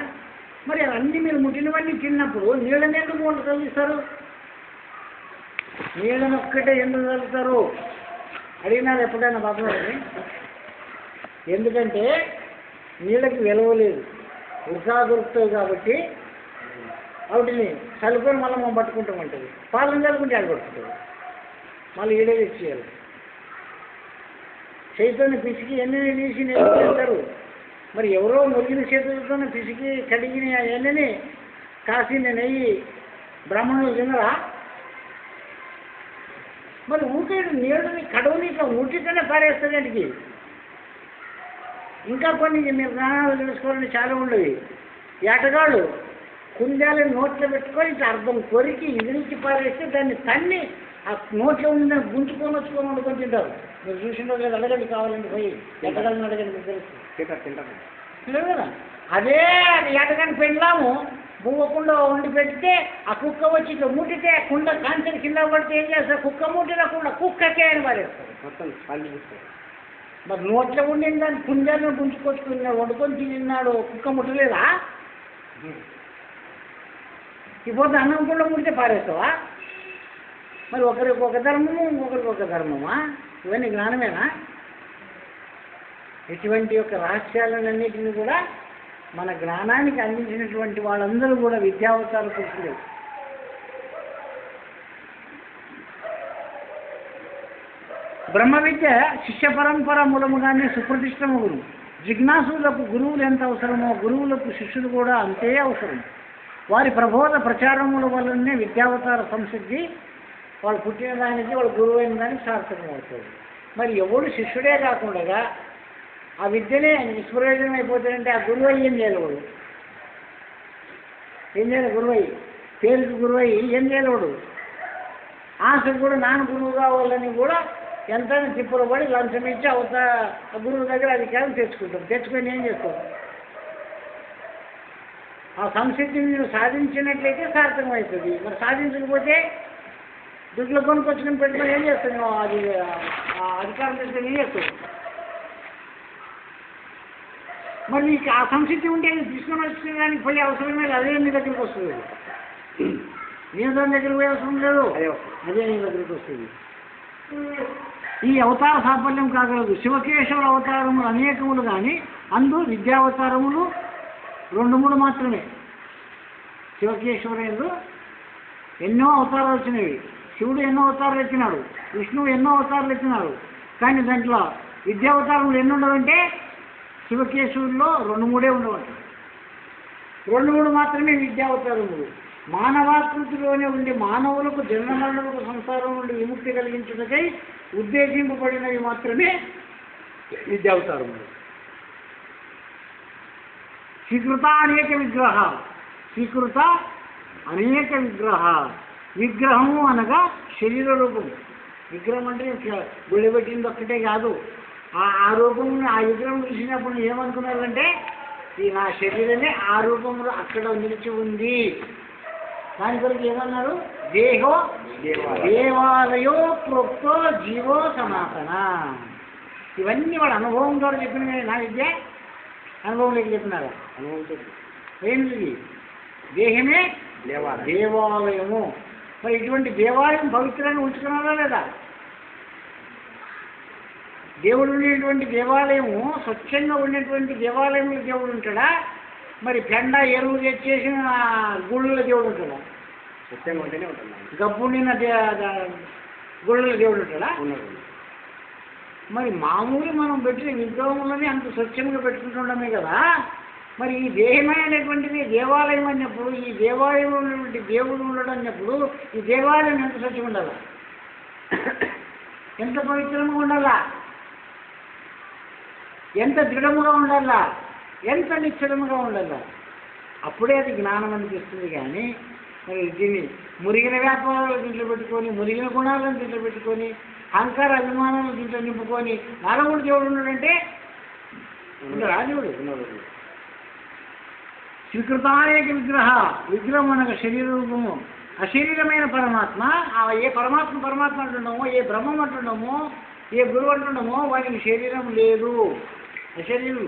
మరి అన్నీ మీరు ముట్టినవన్నీ తిన్నప్పుడు నీళ్ళని ఎందుకు వంట చల్లిస్తారు? నీళ్ళని ఒక్కటే ఎందుకు చల్లుతారు అడిగినారు ఎప్పుడైనా బాపనోళ్ళని? ఎందుకంటే నీళ్ళకి విలువలేదు, వృధా దొరుకుతాయి కాబట్టి వాటిని చల్లుకొని మళ్ళీ మనం పట్టుకుంటామంటుంది. పాలను చల్లుకుంటే ఆడబడుతుంది, మళ్ళీ ఈడే తెచ్చేయాలి. చేతితోనే పిసికి ఎన్ని తీసి నెయ్యి చేస్తారు. మరి ఎవరో మురిగిన చేతులతోనే పిసికి కడిగిన ఎన్నని కాసిన నెయ్యి బ్రాహ్మణులు తినరా? మరి ఊకేడు నీళ్ళని కడవని ఇట్లా ఊటితోనే పారేస్తానికి. ఇంకా కొన్ని మీరు జ్ఞానాలు తెలుసుకోవాలని చాలా ఉండేవి. ఏటగాళ్ళు కుందేలని నోట్లో పెట్టుకొని ఇట్లా అర్థం కొరికి ఇదిరించి పారేస్తే దాన్ని తన్ని ఆ నోట్లో ఉందని గుంజుకొని వచ్చుకొని వండుకొని తింటారు. మీరు చూసిండో లేదు, అడగండి కావాలండి పోయి, ఎట్టగాలని అడగండి, మీకు తెలుసు. తెలియదు కదా? అదే అది ఏటగాని పెళ్ళాము బువ్వకుండా వండి పెడితే ఆ కుక్క వచ్చి ఇట్లా ముట్టితే కుండ కాంచెని కింద పడితే ఏం చేస్తారు? కుక్క ముట్టినకుండా కుక్కకే అని పారేస్తారు. మొత్తం పళ్ళు చూస్తారు. మరి నోట్లో ఉండిన దాన్ని కుందేలను గుంజుకొచ్చుకుని వండుకొని తిన్నాడు, కుక్క ముట్టలేదా? ఇప్పుడు అన్నం కూడా ముడితే పారేస్తావా? మరి ఒకరికి ఒక ధర్మము, ఇంకొకరికి ఒక ధర్మమా? ఇవన్నీ జ్ఞానమేనా? ఇటువంటి యొక్క రహస్యాలన్నింటినీ కూడా మన జ్ఞానానికి అందించినటువంటి వాళ్ళందరూ కూడా విద్యావతార పురుషులు. బ్రహ్మ విద్య శిష్య పరంపర మూలముగానే సుప్రతిష్టమగును. జిజ్ఞాసులకు గురువులు ఎంత అవసరమో గురువులకు శిష్యులు కూడా అంతే అవసరం. వారి ప్రబోధ ప్రచారముల వల్లనే విద్యావతార సంసిద్ధి వాళ్ళు పుట్టిన దానికి వాళ్ళు గురువు అయిన దానికి సార్థకం అవుతుంది. మరి ఎవడు శిష్యుడే కాకుండా ఆ విద్యనే నిష్ప్రయోజనం అయిపోతాడంటే ఆ గురువు అయ్యి ఏం చేయాలి? వాడు ఏం చేయాలి? గురువు అయ్యి పేరుకి గురువు అయ్యి ఏం చేయాలి? వాడు ఆశకు కూడా నాన్న గురువు కావాలని కూడా ఎంతైనా తిప్పలు పడి లంచం ఇచ్చి ఆ గురువు దగ్గర అధికారం తెచ్చుకుంటాం. తెచ్చుకొని ఏం చేస్తాం? ఆ సంసిద్ధిని మీరు సాధించినట్లయితే సార్థకం అవుతుంది. మరి సాధించకపోతే దుడ్లు కొనుక్కొచ్చుకొని పెట్టుకొని ఏం చేస్తాను? అది అధికారం తెచ్చుకొని ఏం చేస్తావు? మరి నీకు ఆ సంసిద్ధి ఉంటే తీసుకొని వచ్చిన దానికి పోయే అవసరం లేదు. అదే నీ దగ్గరికి వస్తుంది. నేను దాని దగ్గరికి పోయే అవసరం లేదు, అదే నీ దగ్గరికి వస్తుంది. ఈ అవతార సాఫల్యం కాగలదు. శివకేశవుల అవతారములు అనేకములు కానీ అందు విద్యావతారములు 2-3 మాత్రమే. శివకేశవుడు ఎన్నో అవతారాలు వచ్చినవి. శివుడు ఎన్నో అవతారాలు ఎత్తినాడు, విష్ణువు ఎన్నో అవతారాలు ఎత్తినాడు. కానీ దాంట్లో విద్యావతారములు ఎన్ని ఉండవంటే శివకేశవుల్లో 2-3 ఉండవంట. 2-3 మాత్రమే విద్యావతారములు. మానవాకృతిలోనే ఉండి మానవులకు జన్మమరణములకు సంసారం నుండి విముక్తి కలిగించుటకై ఉద్దేశింపబడినవి మాత్రమే విద్యావతారములు. స్వీకృత అనేక విగ్రహ, స్వీకృత అనేక విగ్రహ. విగ్రహము అనగా శరీర రూపం. విగ్రహం అంటే గుడి పెట్టింది ఒక్కటే కాదు. ఆ రూపం ఆ విగ్రహం చూసినప్పుడు ఏమనుకున్నారంటే ఈ నా శరీరమే ఆ రూపంలో అక్కడ నిలిచి ఉంది. దాని కొరకు ఏమన్నారు? దేహో దేవాలయో ప్రోక్తో జీవో సనాతన. ఇవన్నీ వాడు అనుభవం ద్వారా చెప్పిన నా విద్య అనుభవం లేక చెప్పినారా? అనుభవం ఏంటి? దేహమే దేవాలయము. మరి ఇటువంటి దేవాలయం పవిత్రంగా ఉంచుకున్నారా లేదా? దేవుడు ఉండేటువంటి దేవాలయము స్వచ్ఛంగా ఉండేటువంటి దేవాలయంలో దేవుడు ఉంటాడా? మరి పెండ ఎరువు తెచ్చేసిన గుళ్ళలో దేవుడు ఉంటాడా? స్వచ్ఛంగా ఉంటేనే ఉంటాడు. గబ్బుండిన గుళ్ళలో దేవుడు ఉంటాడా? మరి మామూలు మనం పెట్టిన విగ్రహంలోనే అంత స్వచ్ఛంగా పెట్టుకుంటుండమే కదా. మరి ఈ దేహమైనటువంటిది దేవాలయం అన్నప్పుడు, ఈ దేవాలయంలో ఉన్నటువంటి దేవుడు ఉండడం అన్నప్పుడు ఈ దేవాలయం ఎంత స్వచ్ఛంగా ఉండాలా? ఎంత పవిత్రంగా ఉండాలా? ఎంత దృఢముగా ఉండాలా? ఎంత నిశ్చలముగా ఉండాలా? అప్పుడే అది జ్ఞానం అనిపిస్తుంది. కానీ మరి దీన్ని మురిగిన వ్యాపారాలు దీంట్లో పెట్టుకొని, మురిగిన గుణాలను దీంట్లో పెట్టుకొని, అహంకార అభిమానాలను దీంట్లో నింపుకొని నాలో కూడా దేవుడు ఉన్నాడంటే రాజుడు. స్వీకృతానేక విగ్రహం అనగా శరీర రూపము, అశరీరమైన పరమాత్మ. ఏ పరమాత్మ అంటున్నామో, ఏ బ్రహ్మం అంటున్నామో, ఏ గురువు అంటున్నామో వానికి శరీరం లేదు, అశరీరుడు.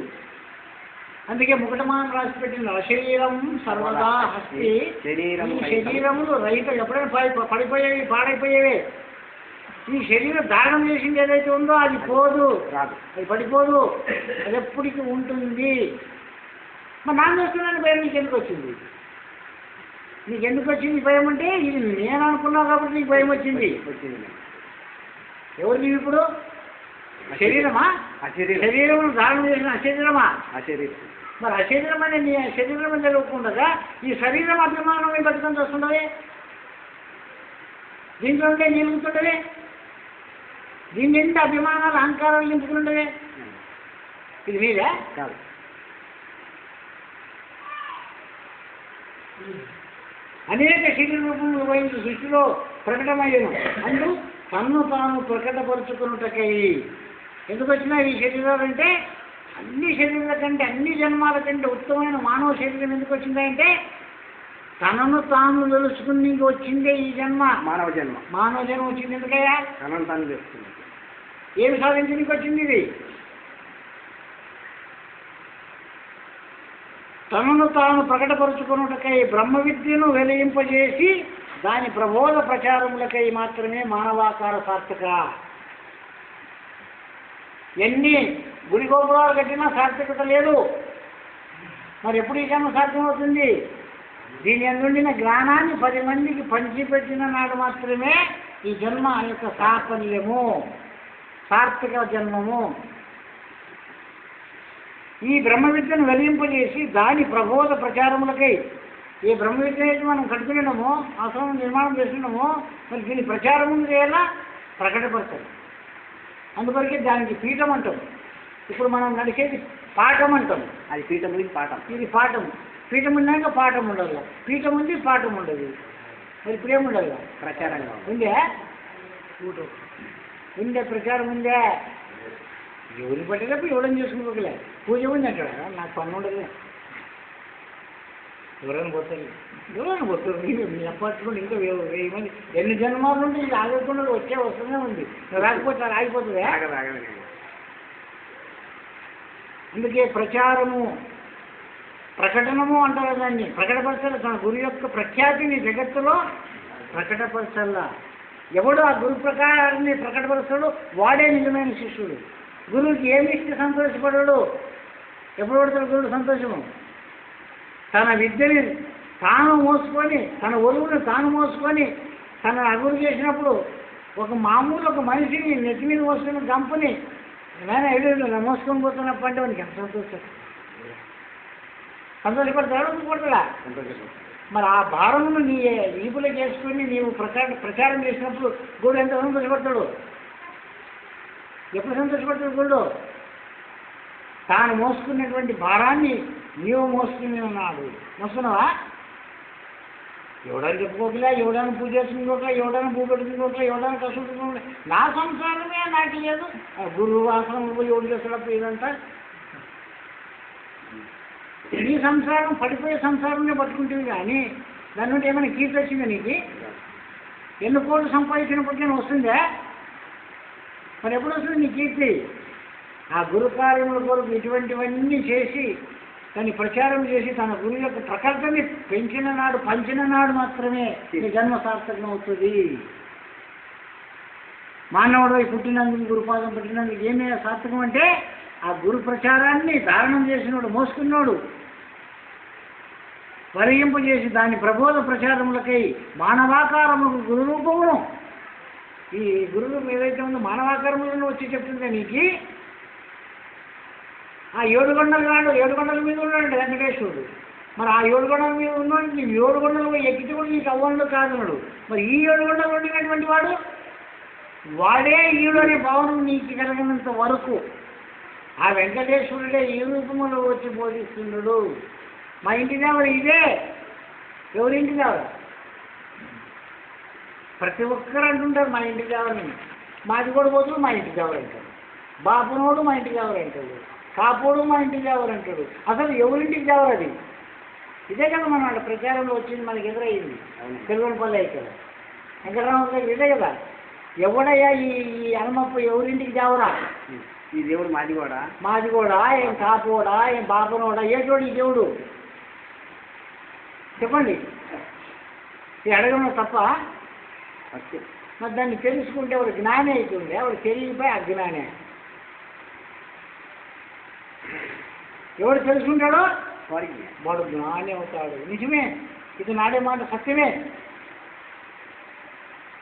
అందుకే ముకటమానం రాసి పెట్టింది అశరీరం సర్వదా హస్తి. ఈ శరీరములు రహిత ఎప్పుడైనా పడిపోయేవి, పాడైపోయేవే. ఈ శరీరం దానం చేసింది ఏదైతే ఉందో అది పోదు, అది పడిపోదు, అది ఎప్పటికీ ఉంటుంది. మరి నాన్న చేస్తున్నాను భయం నీకు ఎందుకు వచ్చింది? నీకు ఎందుకు వచ్చింది భయం అంటే ఇది నేను అనుకున్నావు కాబట్టి నీకు భయం వచ్చింది. ఎవరు నీవు ఇప్పుడు? శరీరమా? శరీరం దానం చేసిన అశరీరమా? మరి అశరీరం అనే నీ శరీరం అని తెలుపుకుండగా ఈ శరీరం అభిమానం బతుకని వస్తుండవే, దీంట్లో ఉంటే నిలుగుతుండవే, దీని నిండా అభిమానాలు అహంకారాలు నింపుకుంటుండవే. ఇది మీరే కాదు. అనేక శరీర రూపంలో వహించి సృష్టిలో ప్రకటమయ్యను. అందు తన్ను తాను ప్రకటపరుచుకున్నటకై ఎందుకు వచ్చినా ఈ శరీరాలంటే అన్ని శరీరాల కంటే, అన్ని జన్మాల కంటే ఉత్తమమైన మానవ శరీరం ఎందుకు వచ్చిందంటే తనను తాను తెలుసుకుని వచ్చిందే ఈ జన్మ. మానవ జన్మ వచ్చింది ఎందుకయ్యా? తనను తాను తెలుసుకుంది. ఏమి సాధించడానికి వచ్చింది ఇది? తనను తాను ప్రకటపరుచుకున్నటకై బ్రహ్మ విద్యను వెలింపజేసి దాని ప్రబోధ ప్రచారములకై మాత్రమే మానవాకార సార్థక. ఎన్ని గుడి గోపురాలు కట్టినా సార్థకత లేదు. మరి ఎప్పుడు ఈ జన్మ సాధ్యమవుతుంది? దీని అందుండిన జ్ఞానాన్ని 10 మందికి పంచిపెట్టిన నాడు మాత్రమే ఈ జన్మ యొక్క సాఫల్యము, సార్థక జన్మము. ఈ బ్రహ్మ విద్యను వెలింపజేసి దాని ప్రబోధ ప్రచారములకై, ఏ బ్రహ్మ విద్య అయితే మనం కట్టుకున్నామో, ఆశ్రమం నిర్మాణం చేస్తున్నామో, మరి దీని ప్రచారము చేయాలా, ప్రకటపరచాలి. అందువరకే దానికి పీఠం అంటాం. ఇప్పుడు మనం నడిచేది పాఠం అంటాం. అది పీఠం, ఇది పాఠం. ఇది పాఠం. పీఠం ఉన్నాక పాఠం ఉండదు, పీఠం ఉంది పాఠం ఉండదు. మరి ఇప్పుడు ఏముండదు? ప్రచారంగా ఉందే, ఉందే ప్రచారం ఉందే. ఎవరిని పట్టేటప్పుడు ఎవడని చేసుకుని పూజ ఉంది అంటాడు. నాకు పని ఉండదు. ఎవరైనా పోతారు మీ అప్పట్లో ఇంకా 1000 మంది ఎన్ని జన్మాలు ఉంటే ఇది ఆగకుండా వస్తూనే ఉంది. రాకపోతే ఆగిపోతుంది. అందుకే ప్రచారము, ప్రకటనము అంటారు దాన్ని. ప్రకటపరచాలి, తన గురు యొక్క ప్రఖ్యాతిని జగత్తులో ప్రకటపరచాల. ఎవడు ఆ గురు ప్రకారాన్ని ప్రకటపరుస్తాడు వాడే నిజమైన శిష్యుడు. గురువుకి ఏమి ఇస్తే సంతోషపడాడు? ఎప్పుడు పడతాడు గురువు సంతోషము? తన విద్యని తాను మోసుకొని, తన ఒలువుని తాను మోసుకొని తన అభివృద్ధి చేసినప్పుడు ఒక మనిషిని నెత్తి మీద మోసుకుని గంపని నేను ఎదురు మోసుకొని పోతున్నప్పుడు అంటే వానికి ఎంత సంతోషపడతాడు పడతాడా? మరి ఆ భారమును నీ ఈపులో చేసుకుని నీవు ప్రచారం చేసినప్పుడు గురుడు ఎంత సంతోషపడతాడు? ఎప్పుడు సంతోషపడతాడు గురుడు? తాను మోసుకున్నటువంటి భారాన్ని నీవు మోసుకుని ఉన్నాడు. మోసుకున్నావా? ఎవడని చెప్పుకోకలే, ఎవడని పూజ చేసుకుని ఎవడని భూ పెట్టుకుని ఎవడని కసుకుంటున్నా నా సంసారమే నాకు లేదు. గురువు ఆశ్రమం పోయి ఎవడు చేస్తున్నప్పుడు ఇదంతా నీ సంసారం పడిపోయే సంసారంలో పట్టుకుంటుంది. కానీ దాని నుండి ఏమైనా కీర్తి వచ్చిందా నీకు? ఎన్ని కోట్లు సంపాదించినప్పటికీ వస్తుందా? మరి ఎప్పుడు వస్తుంది నీ కీర్తి? ఆ గురు కార్యముల కొరకు ఇటువంటివన్నీ చేసి దాన్ని ప్రచారం చేసి తన గురు యొక్క ప్రకటనని పెంచిన నాడు, పంచిన నాడు మాత్రమే ఈ జన్మ సార్థకం అవుతుంది. మానవుడు పుట్టినందుకు, గురుపాదం పుట్టినందుకు ఏమే సార్థకం అంటే ఆ గురు ప్రచారాన్ని ధారణం చేసినోడు, మోసుకున్నాడు, వరింపజేసి దాని ప్రబోధ ప్రచారములకై మానవాకారము గురు రూపమును, ఈ గురువు ఏదైతే ఉందో మానవాకారములను వచ్చి చెప్తుందే నీకు. ఆ 7 కొండలు కాడు, 7 కొండల మీద ఉన్నాడు వెంకటేశ్వరుడు. మరి ఆ 7 కొండల మీద ఉన్నాడు, నీకు 7 కొండలు ఎక్కితే కూడా నీకు అవ్వడు కాదన్నాడు. మరి ఈ 7 కొండలు ఉండినటువంటి వాడు వాడే ఈడు అనే భావన నీకు కలిగినంత వరకు ఆ వెంకటేశ్వరుడే ఈ రూపంలో వచ్చి బోధిస్తున్నాడు. మా ఇంటి దేవరు ఇదే. ఎవరింటి దేవరు? ప్రతి ఒక్కరు అంటుంటారు మా ఇంటికి కావాలని. మాది కూడా పోతులు మా ఇంటికి కావాలంటారు, బాపనోడు మా ఇంటికి కావాలంటాడు, కాపోడు మా ఇంటికి కావాలంటాడు. అసలు ఎవరింటికి కావాలి అది? ఇదే కదా మన ప్రచారంలో వచ్చింది, మనకి ఎదురయ్యింది తెలుగుపల్లి ఇక్కడ వెంకటరామ గారు. ఇదే కదా, ఎవడయ్యా ఈ హనుమప్ప ఎవరింటికి కావరా? ఈ దేవుడు మాది కూడా ఏం కాపోడా ఏం బాపనోడా ఏటోడు ఈ దేవుడు చెప్పండి. ఇది అడగడం తప్ప? మరి దాన్ని తెలుసుకుంటే వాడు జ్ఞాని అవుతుంది, వాడు తెలియపోయి అజ్ఞానే. ఎవడు తెలుసుకుంటాడో వాడు జ్ఞాని అవుతాడు. నిజమే, ఇది నాడే మాట సత్యమే.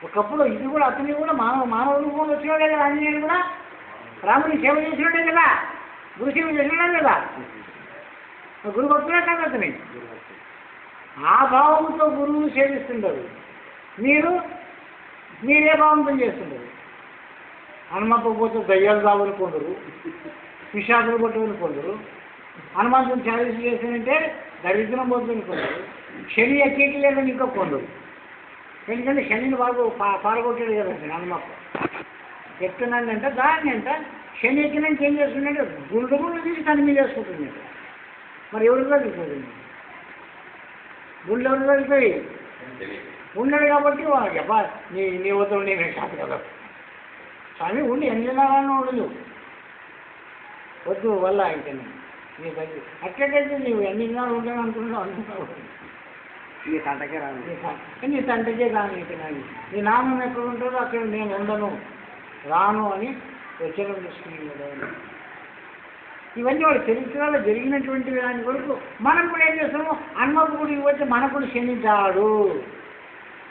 ఒకప్పుడు ఇది కూడా అతని కూడా మానవ రూపంలో వచ్చినాడే కదా, ఆంజనేయుడు కూడా రాముని సేవ చేసినాడే కదా, గురు సేవ చేసినాడే కదా, గురు భక్తులే కాదు అతని. ఆ భావంతో గురువును సేవిస్తుంటారు. మీరే భావంతో చేస్తుంటారు. హనుమప్ప పోతే దయ్యాలు కావాలనుకుంటారు, పిశాచులు పట్టుకునుకుంటారు. హనుమంతుని చాలీసు చేసినంటే దరిద్రం పోతుందనుకుంటారు. శని ఎక్కేకి లేదని ఇంకా కొందరు. ఎందుకంటే శనిని పాల్గొట్టాడు కదా హనుమప్ప. చెప్తున్నానంటే దాన్ని అంట శని ఎక్కినాక ఏం చేస్తుందంటే గుళ్ళు తీసి తన మీద వేసుకుంటుంది. మరి ఎవరు తగ్గిపోతుంది? గుళ్ళు ఎవరు తగ్గుతాయి? ఉన్నాడు కాబట్టి అబ్బా నీ వద్ద నేను కాదు కదా స్వామి ఉండి ఎన్ని నెలలను ఉండదు వద్దు వల్ల అయితే నీ తగ్గి అట్లయితే నీవు ఎన్ని దినాలు ఉంటాను అనుకున్నావు నీ తంటకే రాను, నీ తండ్రికే రాను. ఇక నీ నామం ఎక్కడ ఉంటుందో అక్కడ నేను ఉండను, రాను అని వచనం తీసుకున్నాడు. ఇవన్నీ వాడు చరిత్రలో జరిగినటువంటి దాని వరకు మనం కూడా ఏం చేస్తాము? హనుమప్ప గుడికి వచ్చి మన కూడా క్షమించాడు.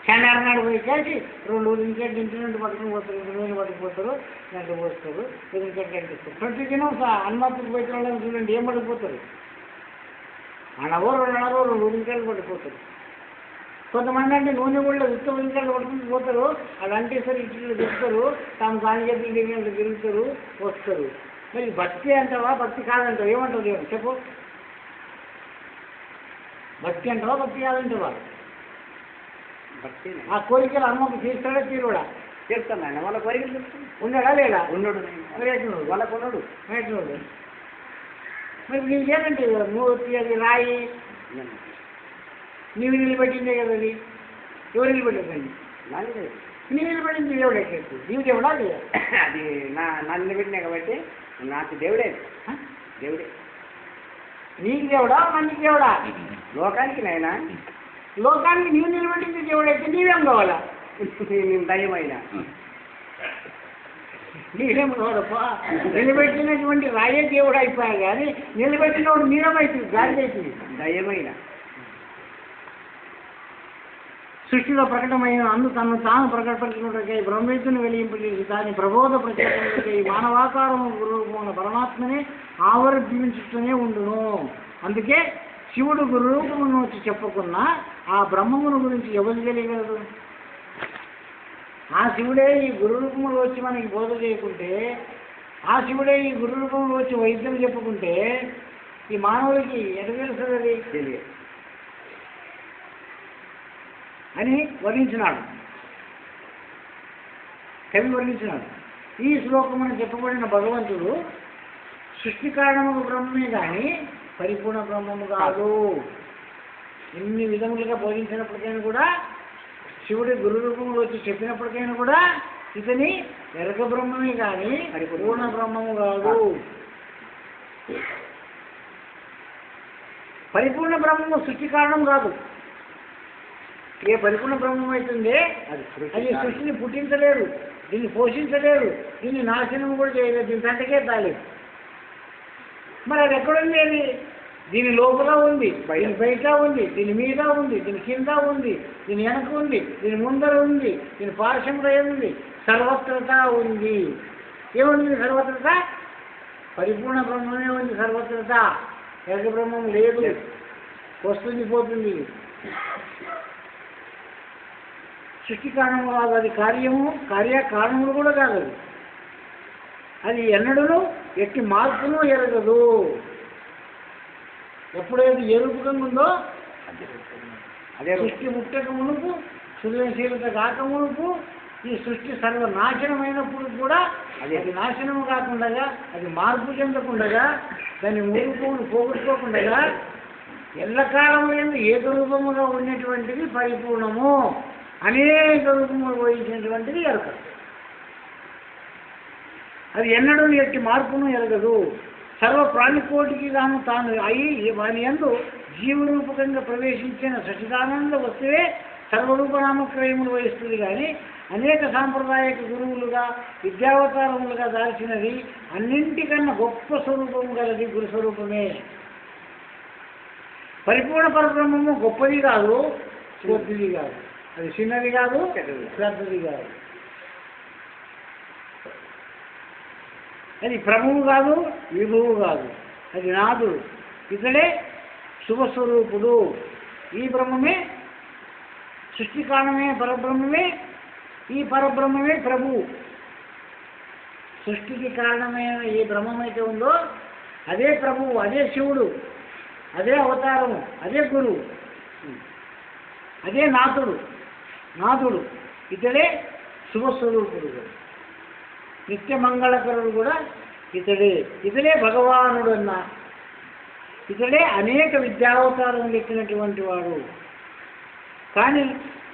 శనివారం నాడు పోయి కలిసి 2 ఇంకెట్ ఇంటి నుండి పట్టుకుని పోతారు, 2 రోజులు పట్టుకుపోతారు, గంట పోస్తారు, 2 ఇంకెట్ గంటిస్తారు. ప్రతి దినం హనుమప్పకి పోయిన వాళ్ళని చూడండి ఏం పడిపోతారు, అనవో 2 అనవో 2 ఇంకెట్లు పడిపోతారు. కొంతమంది అంటే నూనె కూడా ఉత్తమ ఇంకెట్లు పట్టుకుని పోతారు, అది అంటే సరే ఇంటిలో తిరుగుతారు, తాము గాలి చెప్పి తిరుగుతారు వస్తారు. మరి భక్తి అంటావా భక్తి కాదంటావు? ఏమంటావు దేవుడు చెప్పు? భక్తి అంటావా భక్తి కాదంటావా? భక్తి ఆ కోరికలు హనుమప్ప తీస్తాడా తీరుడా? చేస్తాను ఆయన వాళ్ళ కోరికలు ఉన్నాడా లేదా? ఉన్నాడు. మరి ఎట్లున్నాడు? వాళ్ళకు ఉన్నాడు. ఎట్లున్నాడు? మరి నీకేనంటే మూర్తి అది రాయి నీవు నిలబెట్టిందే కదా, అది ఎవరు నిలబెట్టేదండి? నీవు నిలబెట్టింది దేవుడు ఎక్కడికి? నీవు దేవుడా లేదా? అది నన్ను నిలబెట్టినా కాబట్టి నాకు దేవుడే. దేవుడే నీకు దేవుడా మనకి దేవుడా? లోకానికి నాయన. లోకానికి నీవు నిలబెట్టింది దేవుడైతే నీవేం కావాలా? నేను దయ్యమైనా నీవేం కావాలప్ప? నిలబెట్టినటువంటి రాయే దేవుడు అయిపోయా కానీ నిలబెట్టినవాడు నీరమైతుంది, గాలి అవుతుంది. దయ్యమైన సృష్టిలో ప్రకటమైన అందు తను తాను ప్రకటపరిచినట్టుకై బ్రహ్మేతుని వెలింపజేసి దాని ప్రబోధ ప్రచారములకై మానవాకారము గురురూపమున పరమాత్మని ఆవర్భించుతూనే ఉండును. అందుకే శివుడు గురురూపమును వచ్చి చెప్పకున్నా ఆ బ్రహ్మమును గురించి ఎవరు తెలియగలరు? ఆ శివుడే ఈ గురురూపములు వచ్చి మనకి బోధ చేయకుంటే, ఆ శివుడే ఈ గురురూపములు వచ్చి వైద్యం చెప్పుకుంటే ఈ మానవుడికి ఎటు తెలుస్తుంది అది? తెలియదు అని వర్ణించినాడు, కవి వర్ణించినాడు. ఈ శ్లోకమును చెప్పబడిన భగవంతుడు సృష్టి కారణము బ్రహ్మే కానీ పరిపూర్ణ బ్రహ్మము కాదు. ఎన్ని విధములుగా బోధించినప్పటికైనా కూడా, శివుడి గురు రూపంలో వచ్చి చెప్పినప్పటికైనా కూడా ఇతని ఎరక బ్రహ్మమే కానీ పరిపూర్ణ బ్రహ్మము కాదు. పరిపూర్ణ బ్రహ్మము సృష్టి కారణం కాదు. ఏ పరిపూర్ణ బ్రహ్మం అవుతుంది అది సృష్టిని పుట్టించలేరు, దీన్ని పోషించలేరు, దీన్ని నాశనం కూడా చేయలేదు, దీని తంటకే తాలేదు. మరి అది ఎక్కడుంది? అది దీని లోపల ఉంది, దీని బయట ఉంది, దీని మీద ఉంది, దీని కింద ఉంది, దీని వెనక ఉంది, దీని ముందర ఉంది, దీని పార్శ్వంలో ఉంది, సర్వత్రత ఉంది. ఏముంది సర్వత్రత? పరిపూర్ణ బ్రహ్మమే ఉంది సర్వత్రత. ఏక బ్రహ్మం లేదు, వస్తుంది పోతుంది. సృష్టి కారణము కాదు, అది కార్యకారణములు కూడా కాదు. అది ఎన్నడూ ఎట్టి మార్పును ఎరగదు. ఎప్పుడైతే ఎరుపుగా ఉందో అదే సృష్టి ముట్టక మునుపు సృజనశీలత కాకమునుపు ఈ సృష్టి సర్వనాశనమైనప్పుడు కూడా అది నాశనము కాకుండా, అది మార్పు చెందకుండా, దాని ఊరుకోను పోగొట్టుకోకుండా ఎల్లకాలమైన ఏకరూపముగా ఉన్నటువంటిది పరిపూర్ణము, అనేక రూపములు వహించినటువంటిది ఎరుక. అది ఎన్నడూ ఎట్టి మార్పును ఎరగదు. సర్వ ప్రాణికోటికి గాను తాను అయి వాని యందు జీవరూపకంగా ప్రవేశించిన సచిదానంద వస్తువే సర్వరూపనామక్రయములు వహిస్తుంది. కానీ అనేక సాంప్రదాయక గురువులుగా విద్యావతారములుగా దాల్చినది అన్నింటికన్నా గొప్ప స్వరూపము గలది గురు స్వరూపమే. పరిపూర్ణ పరబ్రహ్మము గొప్పది కాదు, కొద్దిది కాదు, అది చిన్నది కాదు, పెద్దది కాదు, అది ప్రభువు కాదు, విభువు కాదు, అది నాథుడు. ఇతడే శుభస్వరూపుడు. ఈ బ్రహ్మమే సృష్టి కారణమే పరబ్రహ్మమే, ఈ పరబ్రహ్మమే ప్రభువు. సృష్టికి కారణమైన ఏ బ్రహ్మమైతే ఉందో అదే ప్రభువు, అదే శివుడు, అదే అవతారము, అదే గురువు, అదే నాథుడు. ఇతడే శుభస్వరూపుడు, నిత్య మంగళకరుడు కూడా ఇతడే భగవానుడు అన్న. ఇతడే అనేక విద్యావతారములు ఎక్కినటువంటి వాడు. కానీ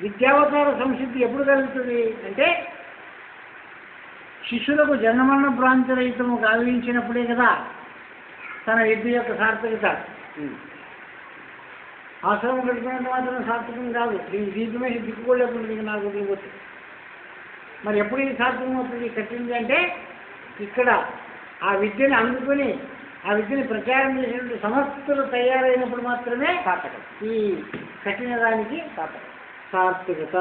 విద్యావతార సంసిద్ధి ఎప్పుడు కలుగుతుంది అంటే శిష్యులకు జన్మమరణ భ్రాంతి రహితము గావించినప్పుడే కదా తన విద్య యొక్క సార్థకత. ఆశ్రమం కట్టుకున్నంత మాత్రం సార్థకం కాదు. దీని జీవితమే దిక్కుకోలేకుండా నాకు వదిలిపోతుంది. మరి ఎప్పుడు ఇది సాధ్యమవుతుంది కట్టింది అంటే ఇక్కడ ఆ విద్యని అందుకుని ఆ విద్యని ప్రచారం చేసినటువంటి సమర్థులు తయారైనప్పుడు మాత్రమే సార్థకత. ఈ కఠిన దానికి సార్థకత.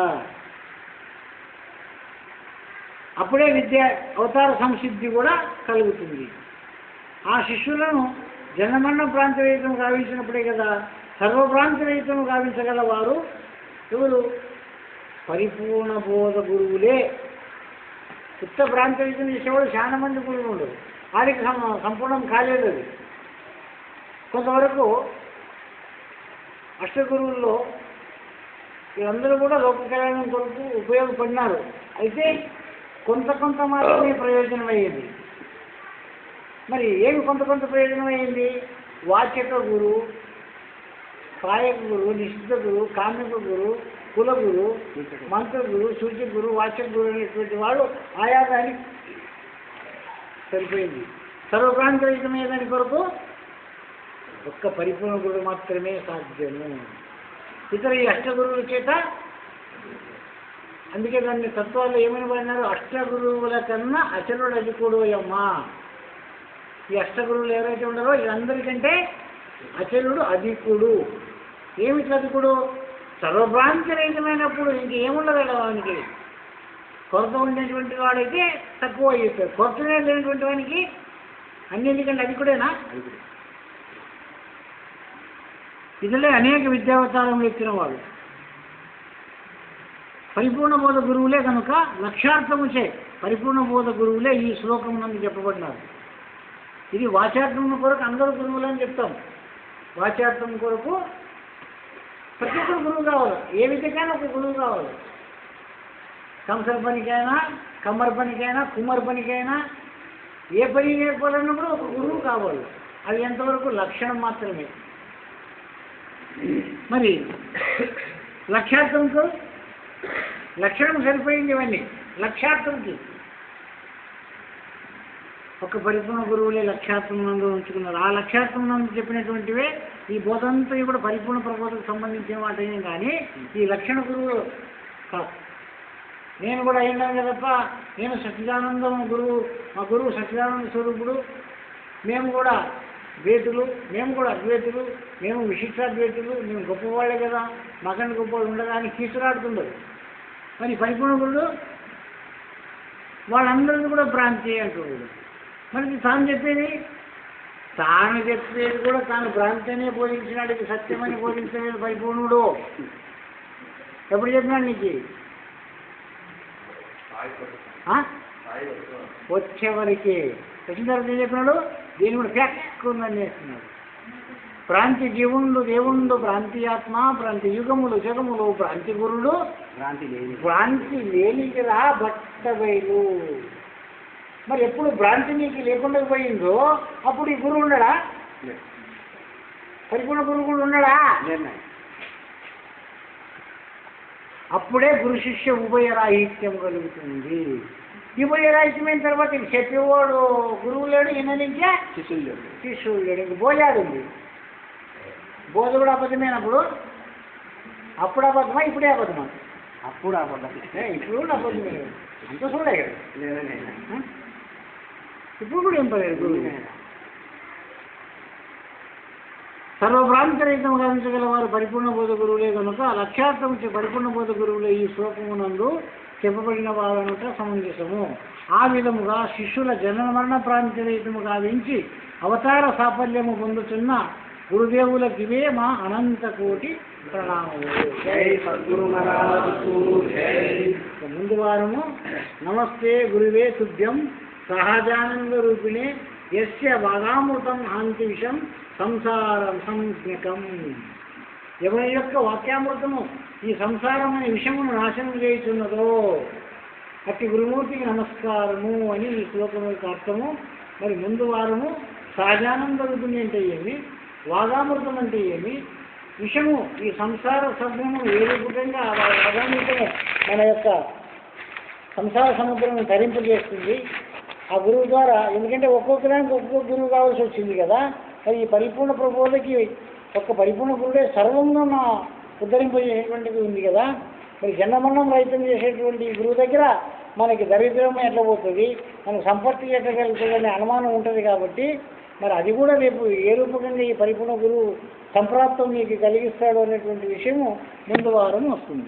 అప్పుడే విద్య అవతార సంసిద్ధి కూడా కలుగుతుంది. ఆ శిష్యులను జన్మమరణ ప్రాంతరహితం గావించినప్పుడే కదా సర్వప్రాంతరహితం గావించగల వారు ఎవరు? పరిపూర్ణ బోధ గురువులే. ఉత్త ప్రాంతరహితం చేసేవాడు చాలా మంది గురువులు ఉండదు. వారికి సంపూర్ణం కాలేదు. అది కొంతవరకు అష్టగురువుల్లో వీళ్ళందరూ కూడా లోక కళ్యాణం కొరకు ఉపయోగపడినారు. అయితే కొంత మాత్రమే ప్రయోజనం అయ్యింది. మరి ఏమి కొంత ప్రయోజనం అయ్యింది? వాచక గురు, కాయక గురు, నిశ్చిత గురు, కామిక గురు, కుల గురు, మంత్ర గురు, సూచక గురు, వాచక గురు అనేటువంటి వాడు ఆయా దానికి సరిపోయింది. సర్వప్రాంతరహితమే దాని కొరకు ఒక్క పరిపూర్ణ గురువు మాత్రమే సాధ్యము. ఇతర ఈ అష్టగురువుల చేత అందుకే దాన్ని తత్వాల్లో ఏమని పడినారు? అష్టగురువుల కన్నా అచలుడు అధికుడు అమ్మా. ఈ అష్టగురువులు ఎవరైతే ఉన్నారో వీళ్ళందరికంటే అచలుడు అధికుడు. ఏమిటి అధికుడు? సర్వభ్రాంతిరహితమైనప్పుడు ఇంకేముండదు వానికి. కొరత ఉండేటువంటి వాడైతే తక్కువ అయిపోతాడు. కొరతనే లేనటువంటి వానికి అన్నింటికంటే అధికుడేనా? ఇదిలే అనేక విద్యావతారములు ఎత్తిన వాడు. పరిపూర్ణ బోధ గురువులే కనుక లక్ష్యార్థముచే పరిపూర్ణ బోధ గురువులే ఈ శ్లోకం నందు చెప్పబడినారు. ఇది వాచార్థం కొరకు అందరూ గురువులని చెప్తాం. వాచార్థం కొరకు ప్రతి ఒక్కరు గురువు కావాలి. ఏ విధంగా ఒక గురువు కావాలి. కంసర పనికైనా, కమ్మర పనికైనా, కుమ్మర పనికైనా ఏ పని నేర్పాలన్నప్పుడు ఒక గురువు కావాలి. అది ఎంతవరకు లక్షణం మాత్రమే. మరి లక్ష్యార్థంకు లక్షణం సరిపోయింది. ఇవన్నీ లక్ష్యార్థంకి ఒక పరిపూర్ణ గురువులే లక్ష్యార్థం నందు ఉంచుకున్నారు. ఆ లక్ష్యార్థం నందు చెప్పినటువంటివే ఈ బోధంతా కూడా పరిపూర్ణ ప్రబోధకు సంబంధించిన వాటేం కానీ ఈ లక్షణ గురువు కాదు. నేను కూడా అయినాను కదప్ప, నేను సచ్చిదానందం గురువు, మా గురువు సచ్చిదానంద స్వరూపుడు, మేము కూడా ద్వైతులు, మేము కూడా అద్వైతులు, మేము విశిష్టాద్వైతులు, మేము గొప్పవాళ్ళే కదా, మగని గొప్పవాళ్ళు ఉండగా అని కీసులాడుతుండదు. మరి పరిపూర్ణ గురుడు వాళ్ళందరినీ కూడా భ్రాంతి అంటున్నాడు. మరి తాను చెప్పేది కూడా తాను భ్రాంతి అనే బోధించినాడు. ఇది సత్యమని బోధించలేదు పరిపూర్ణుడు. ఎప్పుడు చెప్పినాడు నీకు? వచ్చేవరికి వచ్చిన తర్వాత ఏం చెప్పినాడు? దీని కూడా ఫ్యాక్ ఉందని చేస్తున్నాడు. భ్రాంతి జీవుండు దేవుండు భ్రాంతి ఆత్మ భ్రాంతి యుగములు జగములు భ్రాంతి గురుడు భ్రాంతి లేని భ్రాంతి లేనికిరా భట్టబయలు. మరి ఎప్పుడు భ్రాంతి నీకు లేకుండా పోయిందో అప్పుడు ఈ గురువు ఉండడా? పరిపూర్ణ గురువు కూడా ఉండడా? అప్పుడే గురు శిష్య ఉభయరాహిత్యం కలుగుతుంది. ఉభయరాహిత్యం అయిన తర్వాత ఇంక చెప్పేవాడు గురువు లేడు, విననించే శిష్యుడు లేడు, ఇంక బోయాడు ఉంది. బోధ కూడా అబద్ధమైనప్పుడు అప్పుడు అబద్ధమా ఇప్పుడే అబద్ధమా? అప్పుడు అబద్ధం, ఇప్పుడు కూడా అబద్ధమే. అంత చూడే కదా, ఇప్పుడు కూడా ఏం పర్లేదు గురువు. సర్వభ్రాంతరహితం గావించగల వారు పరిపూర్ణ బోధ గురువులే కనుక లక్ష్యార్థం పరిపూర్ణ బోధ గురువులే ఈ శ్లోకమునందు చెప్పబడిన వారనుట సమంజసము. ఆ విధముగా శిష్యుల జనన మరణ ప్రాంతరహితము గావించి అవతార సాఫల్యము పొందుతున్న గురుదేవులకి ఇవే మా అనంత కోటి ప్రణామములు. ముందు వారము నమస్తే గురువే తుభ్యం సహజానంద రూపిణే యస్య భాగామృతం హాంతి విషం సంసారం సంజ్ఞకం. ఎవరి యొక్క వాక్యామృతము ఈ సంసారం అనే విషయమును నాశనం చేయుచున్నదో అట్టి గురుమూర్తికి నమస్కారము అని ఈ శ్లోకం యొక్క అర్థము. మరి ముందు వారము సహజానంద రూపిణి అంటే ఏమి, వాగామృతం అంటే ఏమి, విషము ఈ సంసార సద్గుణము ఏ రూపకంగా వాగామృతము మన యొక్క సంసార సముద్రం తరింపజేస్తుంది ఆ గురువు ద్వారా. ఎందుకంటే ఒక్కొక్కదానికి ఒక్కొక్క గురువు కావాల్సి వచ్చింది కదా. మరి ఈ పరిపూర్ణ ప్రబోధకి ఒక్క పరిపూర్ణ గురుడే సర్వంగా ఉద్ధరింపజేసేటువంటిది ఉంది కదా. మరి జన్మమరణం రహితం చేసేటువంటి గురువు దగ్గర మనకి దరిద్రం ఎట్లా పోతుంది, మనకు సంపత్తి ఎట్లా కలుగుతుంది అనే అనుమానం ఉంటుంది. కాబట్టి మరి అది కూడా రేపు ఏ రూపకంగా ఈ పరిపూర్ణ గురువు సంప్రాప్తం మీకు కలిగిస్తాడు అనేటువంటి విషయము ముందు వారం వస్తుంది.